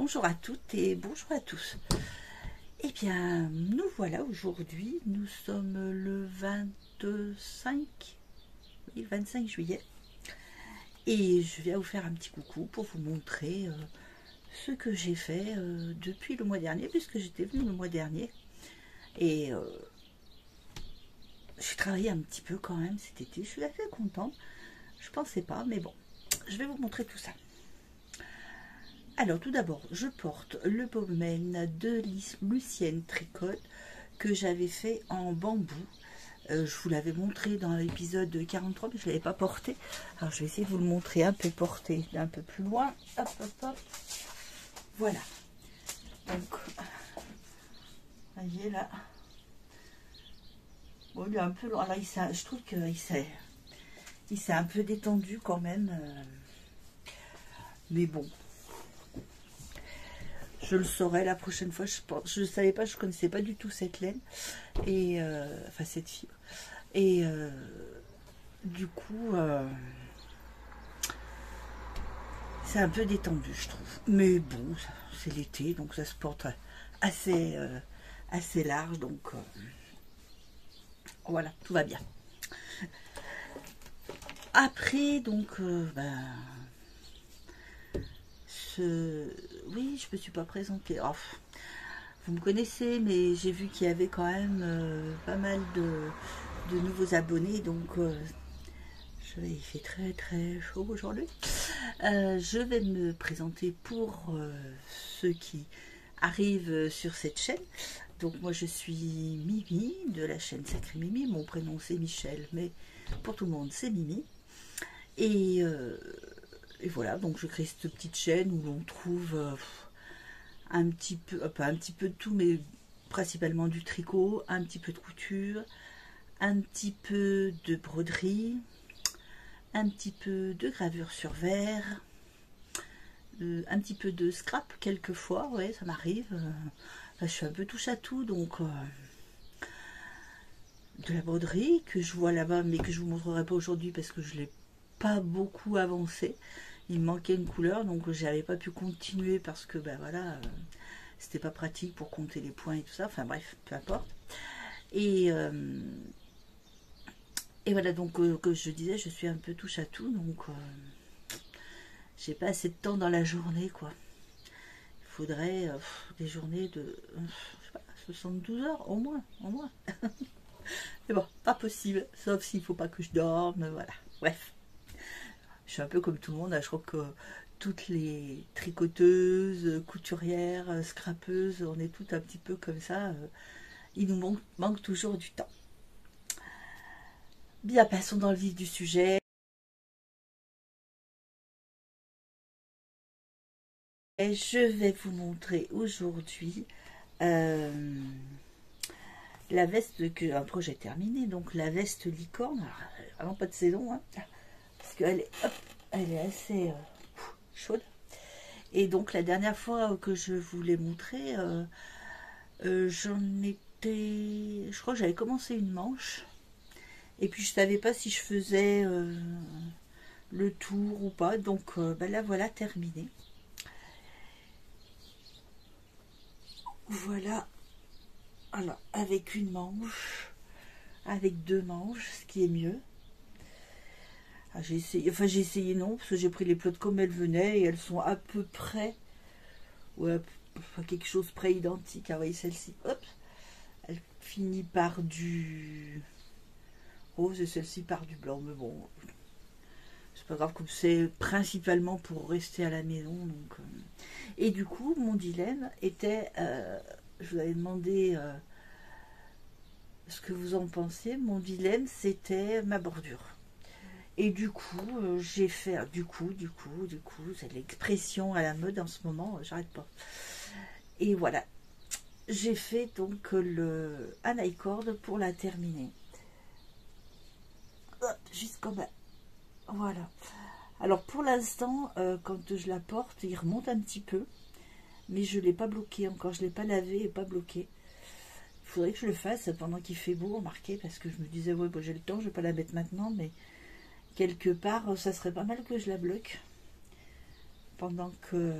bonjour à toutes et bonjour à tous. Eh bien, nous voilà aujourd'hui, nous sommes le 25, oui, 25 juillet. Et je viens vous faire un petit coucou pour vous montrer ce que j'ai fait depuis le mois dernier, puisque j'étais venue le mois dernier. Et j'ai travaillé un petit peu quand même cet été, je suis assez contente. Je pensais pas, mais bon, je vais vous montrer tout ça. Alors tout d'abord, je porte le Bowman de Lucienne Tricotte que j'avais fait en bambou. Je vous l'avais montré dans l'épisode 43, mais je ne l'avais pas porté. Alors je vais essayer de vous le montrer un peu porté, d'un peu plus loin. Hop, hop, hop. Voilà. Donc, vous voyez là. Bon, il est un peu loin. Là, je trouve qu'il s'est un peu détendu quand même. Mais bon. Je le saurai la prochaine fois. Je ne savais pas, je ne connaissais pas du tout cette laine. Et enfin cette fibre. Et du coup, c'est un peu détendu, je trouve. Mais bon, c'est l'été, donc ça se porte assez, assez large. Donc voilà, tout va bien. Après, donc, oui, je me suis pas présentée. Oh, vous me connaissez, mais j'ai vu qu'il y avait quand même pas mal de nouveaux abonnés, donc il fait très très chaud aujourd'hui. Je vais me présenter pour ceux qui arrivent sur cette chaîne. Donc moi je suis Mimi de la chaîne Sacré Mimi. Mon prénom c'est Michel, mais pour tout le monde c'est Mimi. Et voilà, donc je crée cette petite chaîne où l'on trouve un petit peu, pas un petit peu de tout, mais principalement du tricot, un petit peu de couture, un petit peu de broderie, un petit peu de gravure sur verre, un petit peu de scrap quelquefois, ouais, ça m'arrive. Je suis un peu touche à tout, donc de la broderie que je vois là-bas, mais que je vous montrerai pas aujourd'hui parce que je l'ai pas beaucoup avancé. Il me manquait une couleur, donc j'avais pas pu continuer parce que ben voilà, c'était pas pratique pour compter les points et tout ça. Enfin bref, peu importe. Et voilà, donc comme je disais, je suis un peu touche à tout, donc j'ai pas assez de temps dans la journée, quoi. Il faudrait des journées de je sais pas, 72 heures au moins, au moins. Mais bon, pas possible, sauf s'il faut pas que je dorme, voilà. Bref, je suis un peu comme tout le monde, je crois que toutes les tricoteuses, couturières, scrapeuses, on est toutes un petit peu comme ça. Il nous manque toujours du temps. Bien, passons dans le vif du sujet. Et je vais vous montrer aujourd'hui la veste que un projet terminé, donc la veste licorne. Alors, vraiment pas de saison, hein, parce qu'elle est, elle est assez chaude. Et donc la dernière fois que je vous l'ai montré, j'en étais, je crois que j'avais commencé une manche. Et puis je savais pas si je faisais le tour ou pas, donc la voilà terminée. Voilà, alors avec une manche, avec deux manches, ce qui est mieux. Ah, j'ai essayé non, parce que j'ai pris les plots comme elles venaient et elles sont à peu près, ouais, quelque chose près identique. Ah oui, celle-ci, hop, elle finit par du rose et celle-ci par du blanc, mais bon, c'est pas grave, comme c'est principalement pour rester à la maison. Donc, et du coup, mon dilemme était, je vous avais demandé ce que vous en pensiez. Mon dilemme, c'était ma bordure. Et du coup, j'ai fait, du coup, c'est l'expression à la mode en ce moment, j'arrête pas. Et voilà, j'ai fait donc un high-cord pour la terminer. Jusqu'en bas. Voilà. Alors pour l'instant, quand je la porte, il remonte un petit peu, mais je ne l'ai pas bloqué encore, je ne l'ai pas lavé et pas bloqué. Il faudrait que je le fasse pendant qu'il fait beau, remarquez, parce que je me disais, ouais, bon, j'ai le temps, je ne vais pas la mettre maintenant, mais quelque part, ça serait pas mal que je la bloque pendant que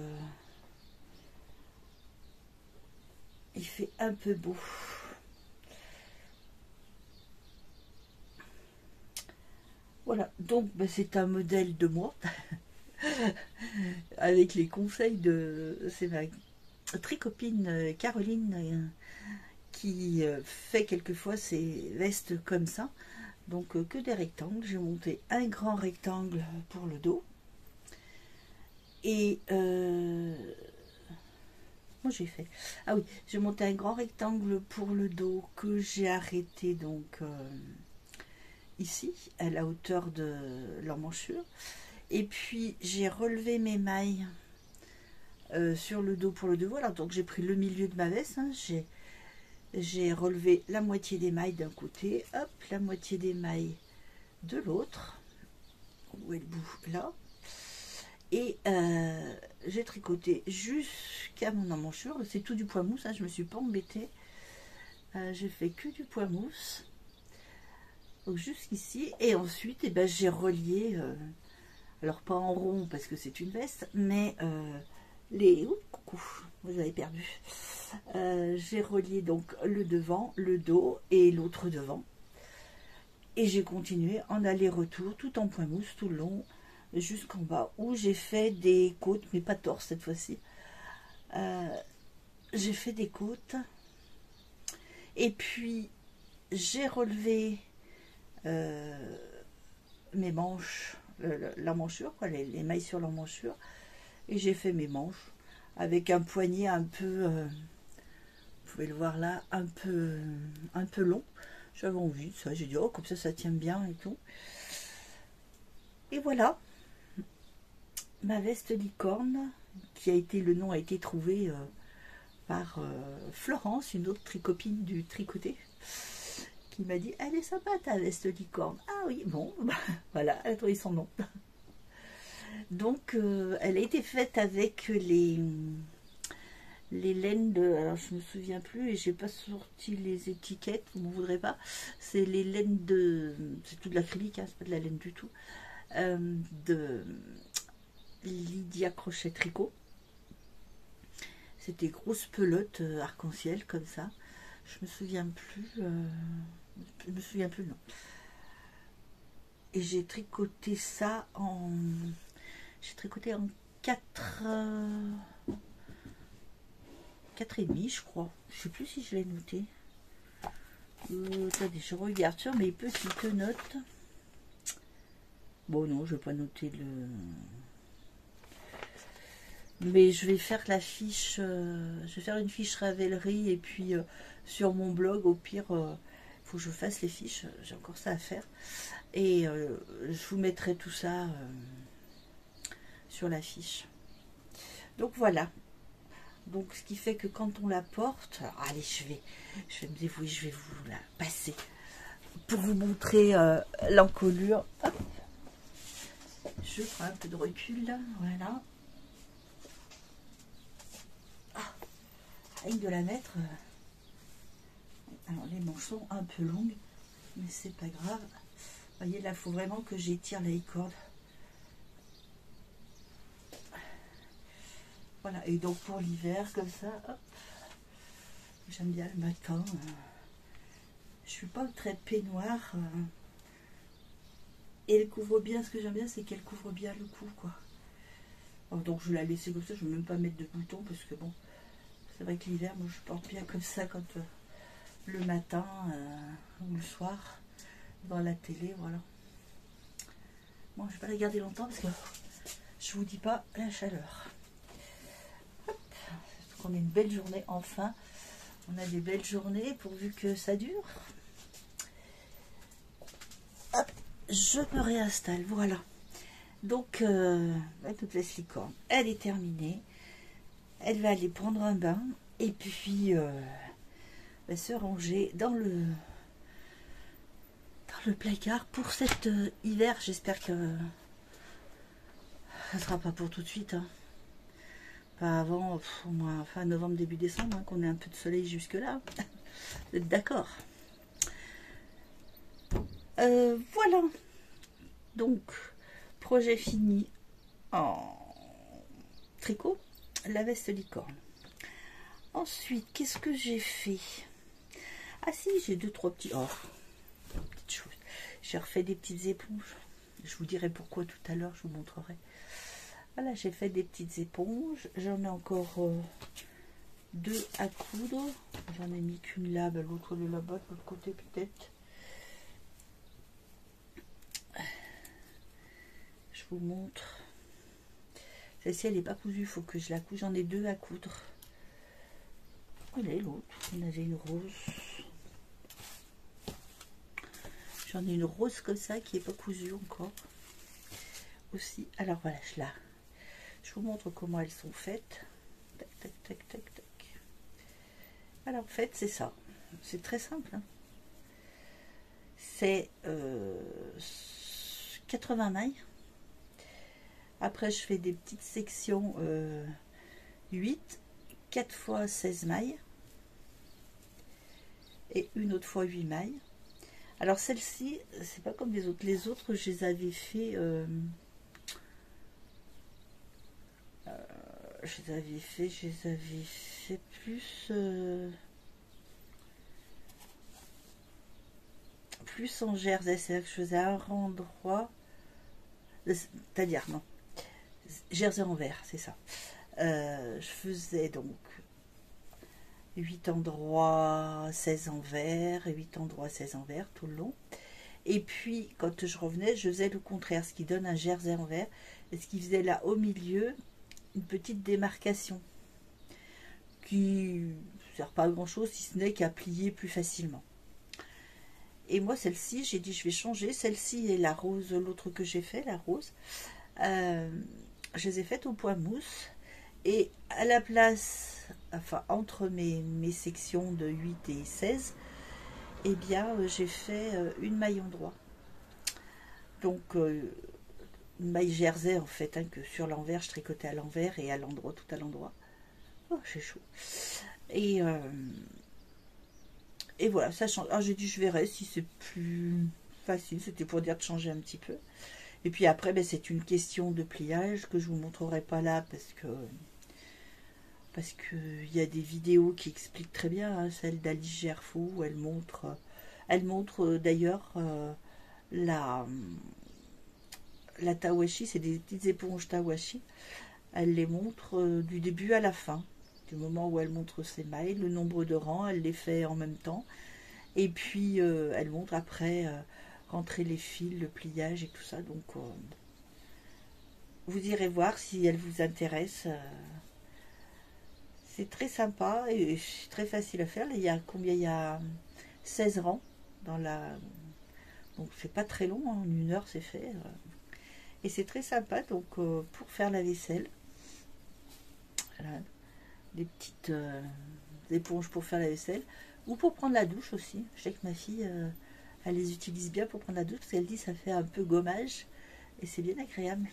il fait un peu beau. Voilà, donc ben, c'est un modèle de moi avec les conseils de c'est ma très copine Caroline qui fait quelquefois ses vestes comme ça. Donc que des rectangles. J'ai monté un grand rectangle pour le dos. Et moi j'ai fait. Ah oui, j'ai monté un grand rectangle pour le dos que j'ai arrêté donc ici, à la hauteur de l'emmanchure. Et puis j'ai relevé mes mailles sur le dos pour le devant. Alors donc j'ai pris le milieu de ma veste. Hein, j'ai relevé la moitié des mailles d'un côté, hop, la moitié des mailles de l'autre, où est le bout là, et j'ai tricoté jusqu'à mon emmanchure. C'est tout du point mousse, hein, je me suis pas embêtée, j'ai fait que du point mousse, donc jusqu'ici, et ensuite eh ben, j'ai relié, alors pas en rond parce que c'est une veste, mais les... Ouh, coucou, vous avez perdu. J'ai relié donc le devant, le dos et l'autre devant. Et j'ai continué en aller-retour, tout en point mousse, tout le long, jusqu'en bas, où j'ai fait des côtes, mais pas torse cette fois-ci. J'ai fait des côtes. Et puis, j'ai relevé mes manches, l'emmanchure, les mailles sur l'emmanchure. Et j'ai fait mes manches avec un poignet un peu, vous pouvez le voir là, un peu long. J'avais envie de ça, j'ai dit oh comme ça tient bien et tout. Et voilà, ma veste licorne, qui a été, le nom a été trouvé par Florence, une autre tricopine du tricoté, qui m'a dit elle est sympa ta veste licorne. Ah oui, bon, voilà, elle a trouvé son nom. Donc elle a été faite avec les laines de, alors je me souviens plus et j'ai pas sorti les étiquettes, vous m'en voudrez pas, c'est les laines de, c'est tout de l'acrylique, hein, c'est pas de la laine du tout, de Lydia Crochet Tricot. C'était grosses pelotes arc-en-ciel comme ça, je me souviens plus non. Et j'ai tricoté ça en, j'ai tricoté en 4,5 je crois. Je sais plus si je l'ai noté. Attendez, je regarde sur mes petites notes. Bon non, je vais pas noter le... Mais je vais faire la fiche, je vais faire une fiche Ravelry et puis sur mon blog, au pire, faut que je fasse les fiches, j'ai encore ça à faire. Et je vous mettrai tout ça sur la fiche. Donc voilà. Donc ce qui fait que quand on la porte, alors, allez, je vais me dévouer, je vais vous la passer pour vous montrer l'encolure. Hop. Je prends un peu de recul là, voilà. Ah, avec de la mettre. Alors les manches sont un peu longues, mais c'est pas grave. Vous voyez là, il faut vraiment que j'étire la corde. Voilà, et donc pour l'hiver, comme ça, hop, j'aime bien le matin. Je suis pas très peignoir. Et elle couvre bien, ce que j'aime bien, c'est qu'elle couvre bien le cou, quoi. Alors, donc je vais la laisser comme ça, je ne vais même pas mettre de boutons, parce que bon, c'est vrai que l'hiver, moi je porte bien comme ça, quand le matin ou le soir, devant la télé, voilà. Bon, je vais pas la garder longtemps, parce que je vous dis pas la chaleur. On a une belle journée, enfin on a des belles journées pourvu que ça dure. Hop, je me réinstalle, voilà. Donc la toute licorne, elle est terminée, elle va aller prendre un bain et puis va se ranger dans le placard pour cet hiver. J'espère que ça ne sera pas pour tout de suite, hein. Pas avant au moins fin novembre, début décembre, hein, qu'on ait un peu de soleil jusque là. Vous êtes d'accord? Voilà. Donc, projet fini en tricot, la veste licorne. Ensuite, qu'est-ce que j'ai fait? Ah si, j'ai deux, trois petits... Oh, petites choses. J'ai refait des petites éponges. Je vous dirai pourquoi tout à l'heure, je vous montrerai. Voilà, j'ai fait des petites éponges. J'en ai encore deux à coudre. J'en ai mis qu'une là, ben, l'autre elle est là-bas, de l'autre côté peut-être. Je vous montre. Celle-ci, elle n'est pas cousue, il faut que je la couche. J'en ai deux à coudre. Voilà, l'autre. On avait une rose. J'en ai une rose comme ça qui n'est pas cousue encore. Aussi. Alors voilà, je vous montre comment elles sont faites. Tac, tac, tac, tac, tac. Alors en fait, c'est ça. C'est très simple. Hein. C'est 80 mailles. Après, je fais des petites sections 8, 4 fois 16 mailles. Et une autre fois 8 mailles. Alors celle-ci, c'est pas comme les autres. Les autres, je les avais fait... je les avais fait plus... plus en jersey. C'est-à-dire que je faisais un endroit... C'est-à-dire, non. Jersey en vert, c'est ça. Je faisais donc 8 endroits 16 en vert et 8 endroits 16 en vert tout le long. Et puis quand je revenais, je faisais le contraire, ce qui donne un jersey en vert, et ce qui faisait là au milieu une petite démarcation qui ne sert pas à grand chose si ce n'est qu'à plier plus facilement. Et moi celle-ci, j'ai dit je vais changer. Celle-ci est la rose, l'autre que j'ai fait, la rose. Je les ai faites au point mousse. Et à la place, enfin entre mes sections de 8 et 16, eh bien j'ai fait une maille endroit. Donc une maille jersey en fait, hein, que sur l'envers je tricotais à l'envers et à l'endroit, tout à l'endroit. Oh, j'ai chaud. Et voilà, ça change. Alors j'ai dit je verrai si c'est plus facile, c'était pour dire de changer un petit peu. Et puis après, ben, c'est une question de pliage que je vous montrerai pas là parce que il y a des vidéos qui expliquent très bien, hein, celle d'Alice Gerfaux où elle montre d'ailleurs la tawashi, c'est des petites éponges tawashi. Elle les montre du début à la fin, du moment où elle montre ses mailles, le nombre de rangs, elle les fait en même temps. Et puis elle montre après rentrer les fils, le pliage et tout ça. Donc vous irez voir si elle vous intéresse. C'est très sympa et très facile à faire. Il y a combien? Il y a 16 rangs dans la... Donc c'est pas très long, en une heure c'est fait. Et c'est très sympa donc pour faire la vaisselle. Voilà, des petites éponges pour faire la vaisselle. Ou pour prendre la douche aussi. Je sais que ma fille, elle les utilise bien pour prendre la douche parce qu'elle dit que ça fait un peu gommage. Et c'est bien agréable.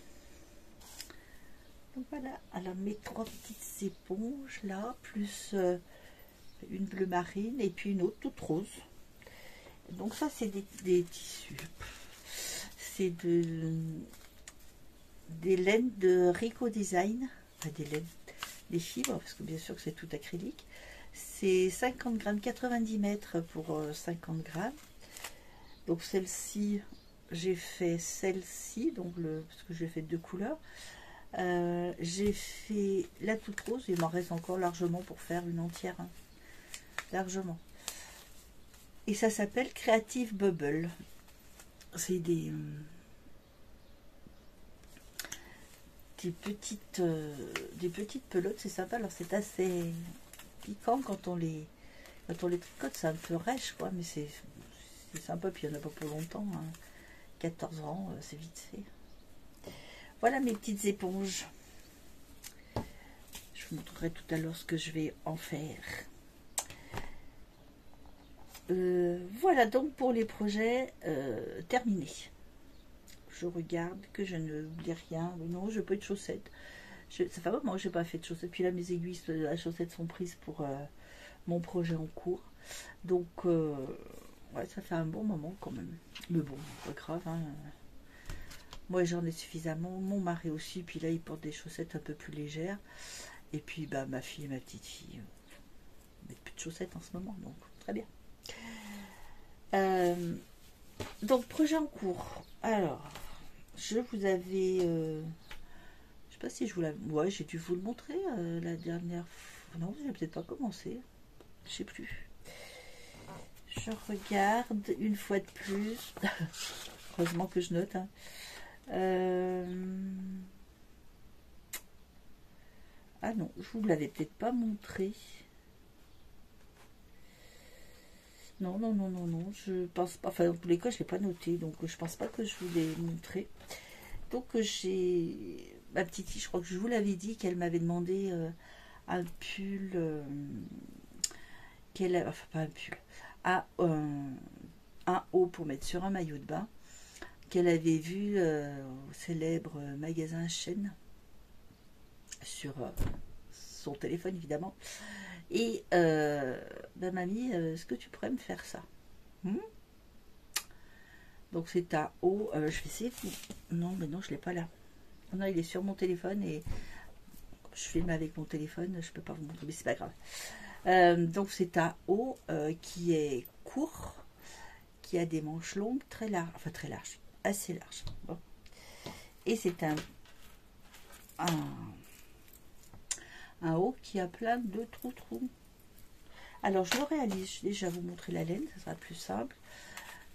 Donc voilà, alors mes trois petites éponges là, plus une bleu marine et puis une autre toute rose. Donc ça c'est des tissus. C'est des laines de Rico Design. Enfin, des laines, des fibres, parce que bien sûr que c'est tout acrylique. C'est 50 grammes, 90 mètres pour 50 grammes. Donc celle-ci, j'ai fait celle-ci, donc parce que j'ai fait deux couleurs. J'ai fait la toute rose, il m'en reste encore largement pour faire une entière, hein, largement. Et ça s'appelle Creative Bubble. C'est des petites pelotes, c'est sympa. Alors c'est assez piquant quand on les tricote, c'est un peu rêche quoi, mais c'est sympa, puis il n'y en a pas pour longtemps, hein. 14 rangs, c'est vite fait. Voilà mes petites éponges. Je vous montrerai tout à l'heure ce que je vais en faire. Voilà donc pour les projets terminés. Je regarde que je ne oublie rien. Non, je n'ai pas eu de chaussettes. Ça fait un moment que je n'ai pas fait de chaussettes. Puis là, mes aiguilles à chaussettes sont prises pour mon projet en cours. Donc, ouais, ça fait un bon moment quand même. Mais bon, pas grave, hein. Moi, j'en ai suffisamment. Mon mari aussi. Puis là, il porte des chaussettes un peu plus légères. Et puis, bah, ma fille et ma petite fille. mettre plus de chaussettes en ce moment, donc très bien. Donc projet en cours. Alors, je vous avais, je sais pas si je vous l'avais, ouais, j'ai dû vous le montrer la dernière fois. Non, vous n'avez peut-être pas commencé, je sais plus. Je regarde une fois de plus. Heureusement que je note. Hein. Ah non, je vous l'avais peut-être pas montré. Non, non, non, non, non, je pense pas. Enfin, dans tous les cas, je l'ai pas noté, donc je pense pas que je vous l'ai montré. Donc j'ai ma petite fille, je crois que je vous l'avais dit qu'elle m'avait demandé un pull, enfin pas un pull, un haut pour mettre sur un maillot de bain qu'elle avait vu au célèbre magasin Shein sur son téléphone évidemment. Et mamie, est-ce que tu pourrais me faire ça? Donc c'est un haut, je vais essayer non, mais non, je l'ai pas là. Non, il est sur mon téléphone et je filme avec mon téléphone, je peux pas vous montrer, mais c'est pas grave. Donc c'est un haut qui est court, qui a des manches longues, très larges, enfin très larges, assez larges. Bon. Et c'est un haut qui a plein de trous. Alors je le réalise, je vais déjà vous montrer la laine, ça sera plus simple.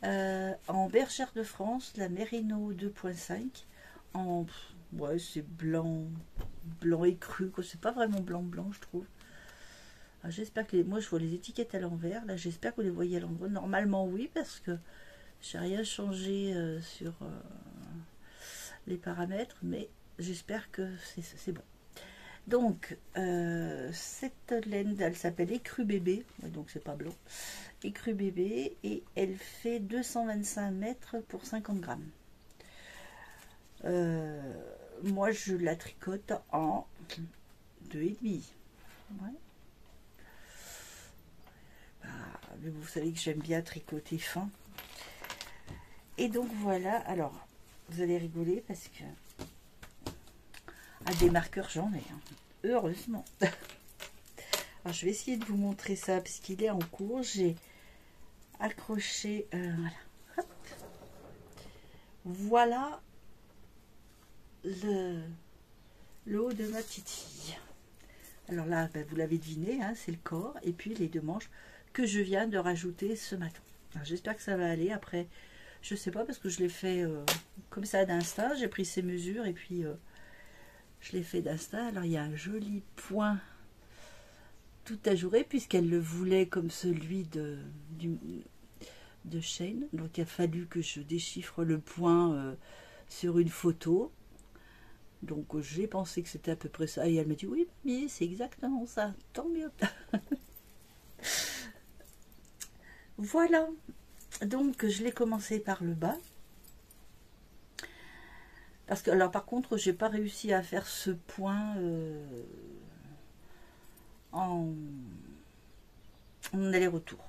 En bergère de France, la Merino 2.5, en ouais, c'est blanc écru, quoi. C'est pas vraiment blanc, je trouve. J'espère que moi je vois les étiquettes à l'envers. Là, j'espère que vous les voyez à l'endroit. Normalement, oui, parce que j'ai rien changé sur les paramètres, mais j'espère que c'est bon. Donc, cette laine, elle s'appelle Écru Bébé, donc c'est pas blanc. Écru Bébé, et elle fait 225 mètres pour 50 grammes. Moi, je la tricote en 2,5. Ouais. Mais vous savez que j'aime bien tricoter fin. Et donc voilà, alors, vous allez rigoler parce que des marqueurs, j'en ai, hein. Heureusement. Alors, je vais essayer de vous montrer ça puisqu'il est en cours. J'ai accroché, voilà. Hop. Voilà le haut de ma petite fille. Alors là, ben, vous l'avez deviné, hein, c'est le corps et puis les deux manches que je viens de rajouter ce matin. J'espère que ça va aller. Après, je sais pas parce que je l'ai fait comme ça d'instinct. J'ai pris ses mesures et puis je l'ai fait d'instinct. Alors il y a un joli point tout ajouré puisqu'elle le voulait comme celui de Shein. Donc il a fallu que je déchiffre le point sur une photo. Donc j'ai pensé que c'était à peu près ça. Et elle m'a dit oui, mais c'est exactement ça. Tant mieux. Voilà. Donc je l'ai commencé par le bas. Parce que, alors par contre, j'ai pas réussi à faire ce point en aller-retour.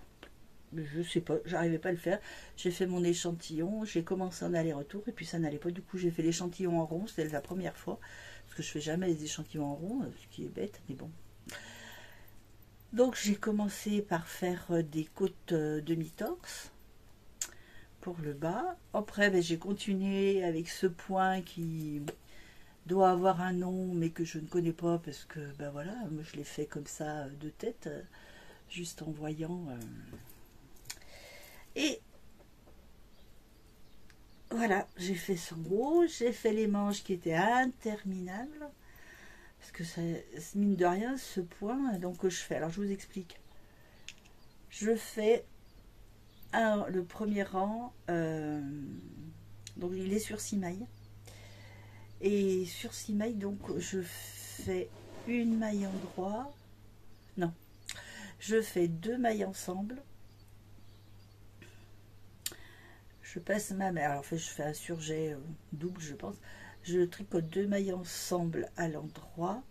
Je sais pas, j'arrivais pas à le faire. J'ai fait mon échantillon, j'ai commencé en aller-retour et puis ça n'allait pas. Du coup, j'ai fait l'échantillon en rond, c'était la première fois. Parce que je fais jamais les échantillons en rond, ce qui est bête, mais bon. Donc j'ai commencé par faire des côtes demi-torse pour le bas. Après, ben, j'ai continué avec ce point qui doit avoir un nom, mais que je ne connais pas parce que, ben voilà, moi je l'ai fait comme ça de tête, juste en voyant. Et voilà, j'ai fait son haut, j'ai fait les manches qui étaient interminables. Parce que ça, mine de rien, ce point, donc je fais. Alors je vous explique. Je fais le premier rang, donc il est sur 6 mailles. Et sur 6 mailles, donc je fais une maille endroit. Non, je fais 2 mailles ensemble. Je passe ma maille. Alors en fait, je fais un surjet double, je pense. Je tricote 2 mailles ensemble à l'endroit.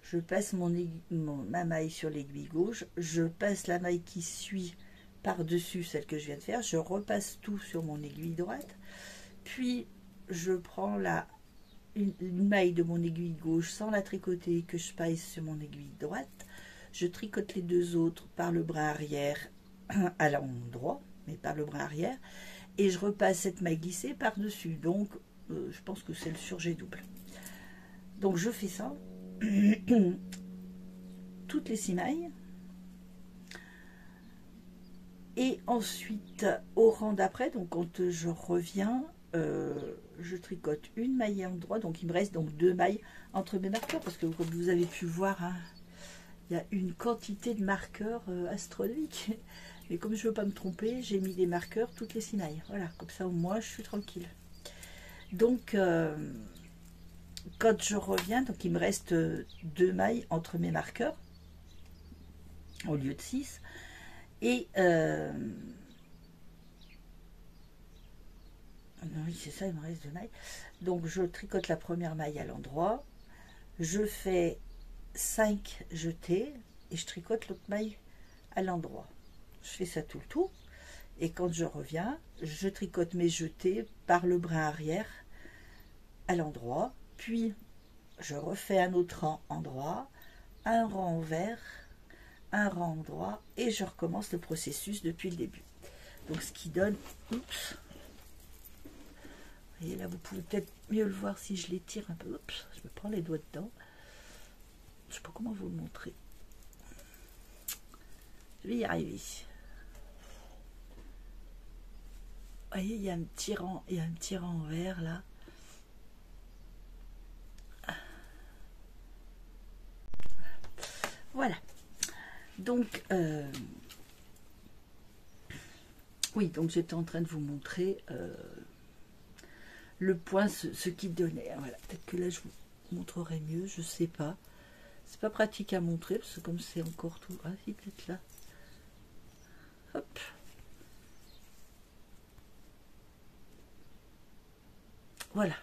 Je passe ma maille sur l'aiguille gauche. Je passe la maille qui suit par-dessus celle que je viens de faire. Je repasse tout sur mon aiguille droite. Puis, je prends une maille de mon aiguille gauche sans la tricoter que je passe sur mon aiguille droite. je tricote les deux autres par le bras arrière à l'endroit, mais par le bras arrière, et je repasse cette maille glissée par-dessus. Donc, je pense que c'est le surjet double. Donc, je fais ça, toutes les 6 mailles. Et ensuite, au rang d'après, donc quand je reviens, je tricote une maille à l'endroit. Donc, il me reste donc 2 mailles entre mes marqueurs, parce que comme vous avez pu voir, hein, il y a une quantité de marqueurs astronomique. Mais comme je ne veux pas me tromper, j'ai mis des marqueurs toutes les 6 mailles. Voilà, comme ça au moins je suis tranquille. Donc, quand je reviens, donc il me reste 2 mailles entre mes marqueurs, au lieu de 6. Et oui, c'est ça, il me reste 2 mailles. Donc je tricote la première maille à l'endroit. Je fais 5 jetés et je tricote l'autre maille à l'endroit. Je fais ça tout le tour. Et quand je reviens, je tricote mes jetés par le brin arrière à l'endroit. Puis je refais un autre rang endroit, un rang envers, un rang endroit, et je recommence le processus depuis le début. Donc ce qui donne, oups, vous voyez là, vous pouvez peut-être mieux le voir si je l'étire un peu. Oups, je me prends les doigts dedans. Je ne sais pas comment vous le montrer. Je vais y arriver. Vous voyez, il y a un petit rang, envers là. Voilà. Donc, oui, donc j'étais en train de vous montrer le point, ce qu'il donnait. Voilà. Peut-être que là, je vous montrerai mieux, je sais pas. C'est pas pratique à montrer, parce que comme c'est encore tout... Ah, si, peut-être là. Hop. Voilà.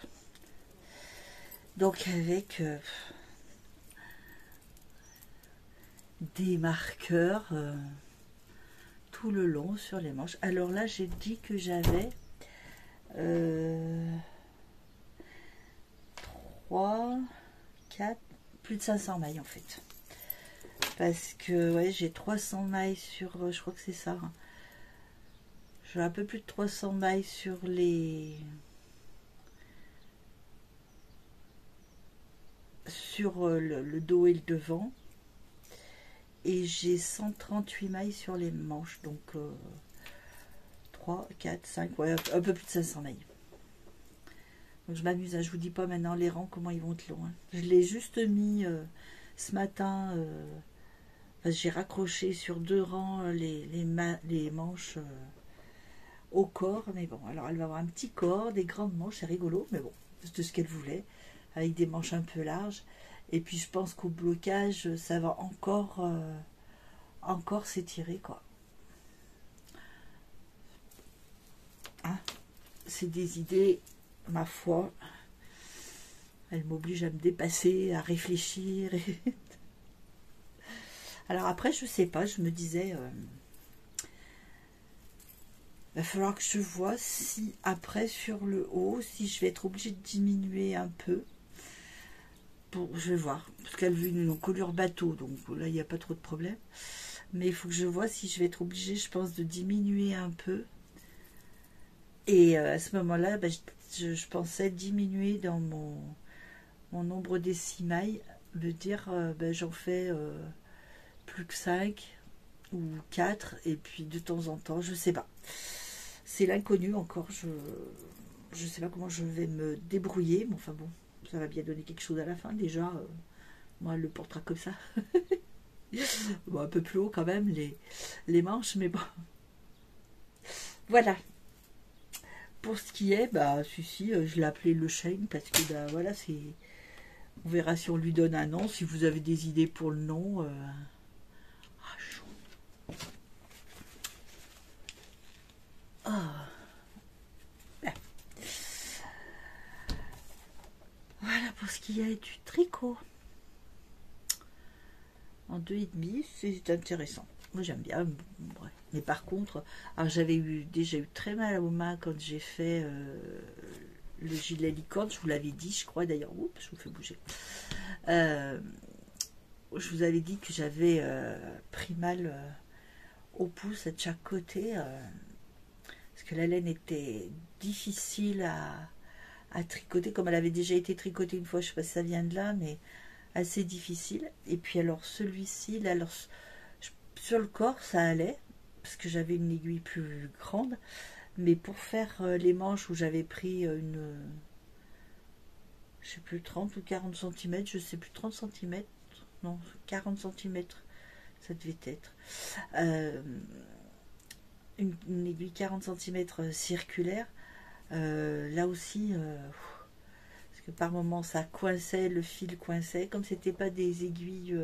Donc, avec... des marqueurs tout le long sur les manches. Alors là, j'ai dit que j'avais 3, 4, plus de 500 mailles en fait. Parce que ouais, j'ai 300 mailles sur, je crois que c'est ça. Hein. J'ai un peu plus de 300 mailles sur les... sur le dos et le devant. Et j'ai 138 mailles sur les manches, donc 3, 4, 5, ouais, un peu plus de 500 mailles. Donc je m'amuse, hein, je vous dis pas maintenant les rangs comment ils vont être longs. Hein. Je l'ai juste mis ce matin, j'ai raccroché sur 2 rangs les manches au corps, mais bon, alors elle va avoir un petit corps, des grandes manches, c'est rigolo, mais bon, c'est de ce qu'elle voulait, avec des manches un peu larges. Et puis je pense qu'au blocage, ça va encore s'étirer, quoi. Hein, c'est des idées, ma foi, elles m'obligent à me dépasser, à réfléchir. Alors après, je sais pas, je me disais, va falloir que je vois si après sur le haut, si je vais être obligée de diminuer un peu. Bon, je vais voir, parce qu'elle veut une colure bateau, donc là il n'y a pas trop de problème. Mais il faut que je vois si je vais être obligée, je pense, de diminuer un peu. Et à ce moment-là, ben, je pensais diminuer dans mon nombre des 6 mailles, me dire ben, j'en fais plus que 5 ou 4, et puis de temps en temps, je sais pas. C'est l'inconnu encore, je sais pas comment je vais me débrouiller, mais enfin bon. Ça va bien donner quelque chose à la fin. Déjà, moi, elle le portera comme ça. Bon, un peu plus haut quand même, les manches, mais bon. Voilà. Pour ce qui est, bah, si, je l'ai appelé le chêne, parce que, bah, voilà, c'est... On verra si on lui donne un nom, si vous avez des idées pour le nom. Ah, chaud. Ah. Voilà pour ce qui est du tricot. En 2,5, c'est intéressant. Moi j'aime bien. Ouais. Mais par contre, alors j'avais déjà eu très mal aux mains quand j'ai fait le gilet licorne. Je vous l'avais dit, je crois d'ailleurs. Oups, je vous fais bouger. je vous avais dit que j'avais pris mal au pouce de chaque côté, parce que la laine était difficile à tricoter, comme elle avait déjà été tricotée une fois, je sais pas si ça vient de là, mais assez difficile. Et puis alors celui-ci, là, alors, sur le corps, ça allait, parce que j'avais une aiguille plus grande, mais pour faire les manches où j'avais pris je sais plus, 30 ou 40 cm, je sais plus, 30 cm, non, 40 cm, ça devait être. Une aiguille 40 cm circulaire, là aussi, parce que par moments ça coinçait, le fil coinçait, comme c'était pas des aiguilles,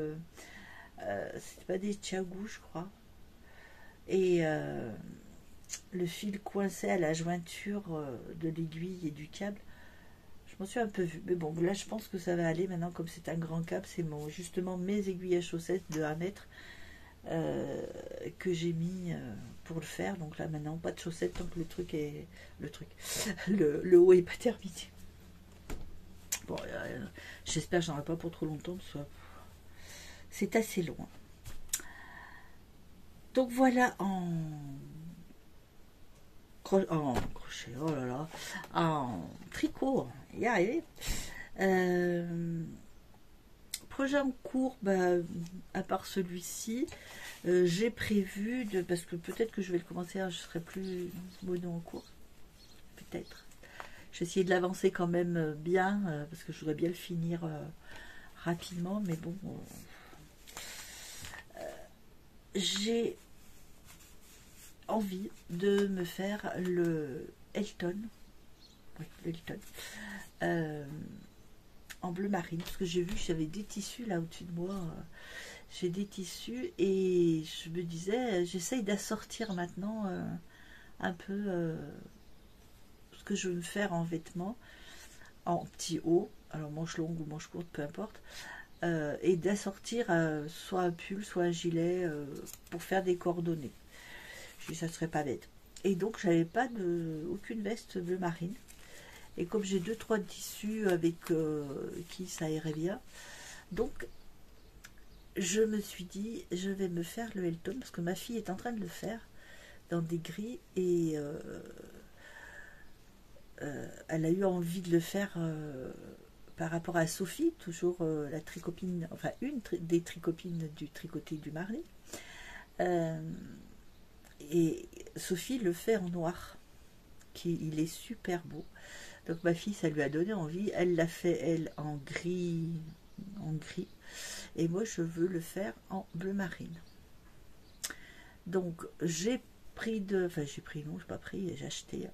c'était pas des Tiagou, je crois, et le fil coinçait à la jointure de l'aiguille et du câble. Je m'en suis un peu vue, mais bon, là je pense que ça va aller maintenant, comme c'est un grand câble, c'est justement mes aiguilles à chaussettes de 1 mètre que j'ai mis pour le faire. Donc là maintenant, pas de chaussettes tant que le haut est pas terminé. Bon, j'espère que j'en aurai pas pour trop longtemps, parce que c'est assez long. Donc voilà, en crochet, oh là là, en tricot, y arriver. Projet en cours, bah, à part celui-ci, j'ai prévu parce que peut-être que je vais le commencer, je serai plus mono en cours, peut-être. J'ai essayé de l'avancer quand même bien, parce que je voudrais bien le finir rapidement, mais bon, j'ai envie de me faire le Elton, oui, le Elton, en bleu marine, parce que j'ai vu que j'avais des tissus là au-dessus de moi, j'ai des tissus, et je me disais, j'essaye d'assortir maintenant un peu ce que je veux me faire en vêtements, en petit haut, alors manche longue ou manche courte, peu importe, et d'assortir soit un pull, soit un gilet pour faire des coordonnées. Je dis, ça serait pas bête. Et donc j'avais pas aucune veste bleu marine. Et comme j'ai 2-3 tissus avec qui ça irait bien, donc je me suis dit, je vais me faire le Elton, parce que ma fille est en train de le faire dans des gris, et elle a eu envie de le faire par rapport à Sophie, toujours la tricopine, enfin des tricopines du tricoté du mari. Et Sophie le fait en noir, il est super beau. Donc ma fille, ça lui a donné envie. Elle l'a fait, elle, en gris. Et moi, je veux le faire en bleu marine. Donc, j'ai pris enfin, non, j'ai pas pris, j'ai acheté.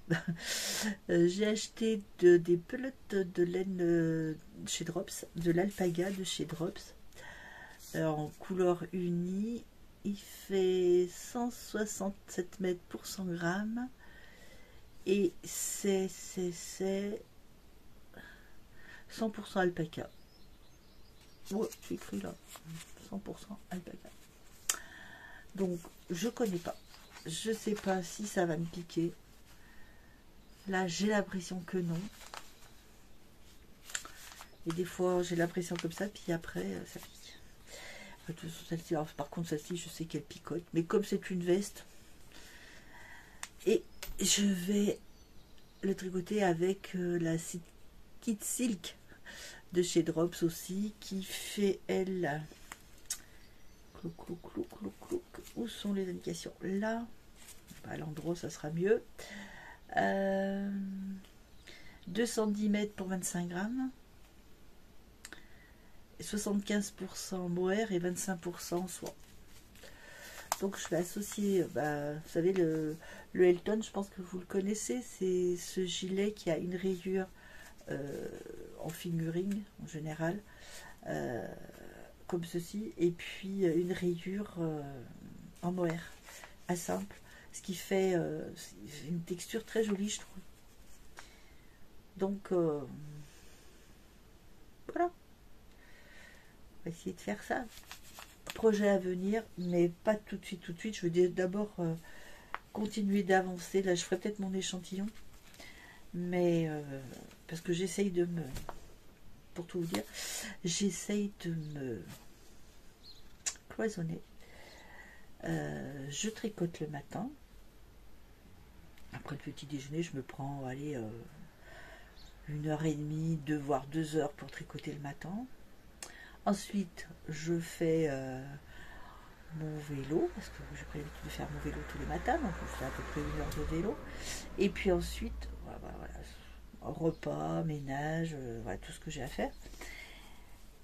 J'ai acheté des pelotes de laine chez Drops, de l'alpaga de chez Drops, en couleur unie. Il fait 167 mètres pour 100 grammes. Et c'est 100% alpaca. Ouais, j'ai écrit là. 100% alpaca. Donc, je connais pas. Je sais pas si ça va me piquer. Là, j'ai l'impression que non. Et des fois, j'ai l'impression comme ça, puis après, ça pique. Celle-ci, par contre, celle-ci, je sais qu'elle picote. Mais comme c'est une veste, et je vais le tricoter avec la Kit Silk de chez Drops aussi, qui fait, elle, où sont les indications? Là, à l'endroit, ça sera mieux. 210 mètres pour 25 grammes, 75% mohair et 25% soie. Donc je vais associer, vous savez, le Elton, je pense que vous le connaissez, c'est ce gilet qui a une rayure en fingering en général, comme ceci, et puis une rayure en mohair, à simple, ce qui fait une texture très jolie, je trouve. Donc voilà, on va essayer de faire ça. Projet à venir, mais pas tout de suite, je veux d'abord continuer d'avancer. Là, je ferai peut-être mon échantillon, mais parce que j'essaye pour tout vous dire, j'essaye de me cloisonner. Je tricote le matin. Après le petit déjeuner, je me prends, allez, 1h30, 2 voire 2 heures pour tricoter le matin. Ensuite, je fais mon vélo, parce que j'ai pris l'habitude de faire mon vélo tous les matins, donc je fais à peu près 1 heure de vélo. Et puis ensuite, voilà, repas, ménage, voilà, tout ce que j'ai à faire.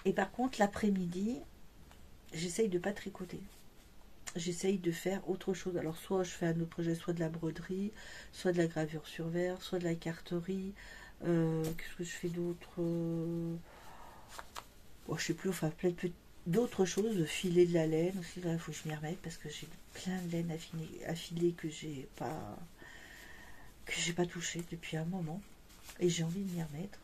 Et par contre, l'après-midi, j'essaye de ne pas tricoter. J'essaye de faire autre chose. Alors soit je fais un autre projet, soit de la broderie, soit de la gravure sur verre, soit de la carterie. Qu'est-ce que je fais d'autre bon, je sais plus, enfin plein d'autres choses, de filer de la laine aussi. Là, il faut que je m'y remette parce que j'ai plein de laine à filer que j'ai pas touché depuis un moment et j'ai envie de m'y remettre.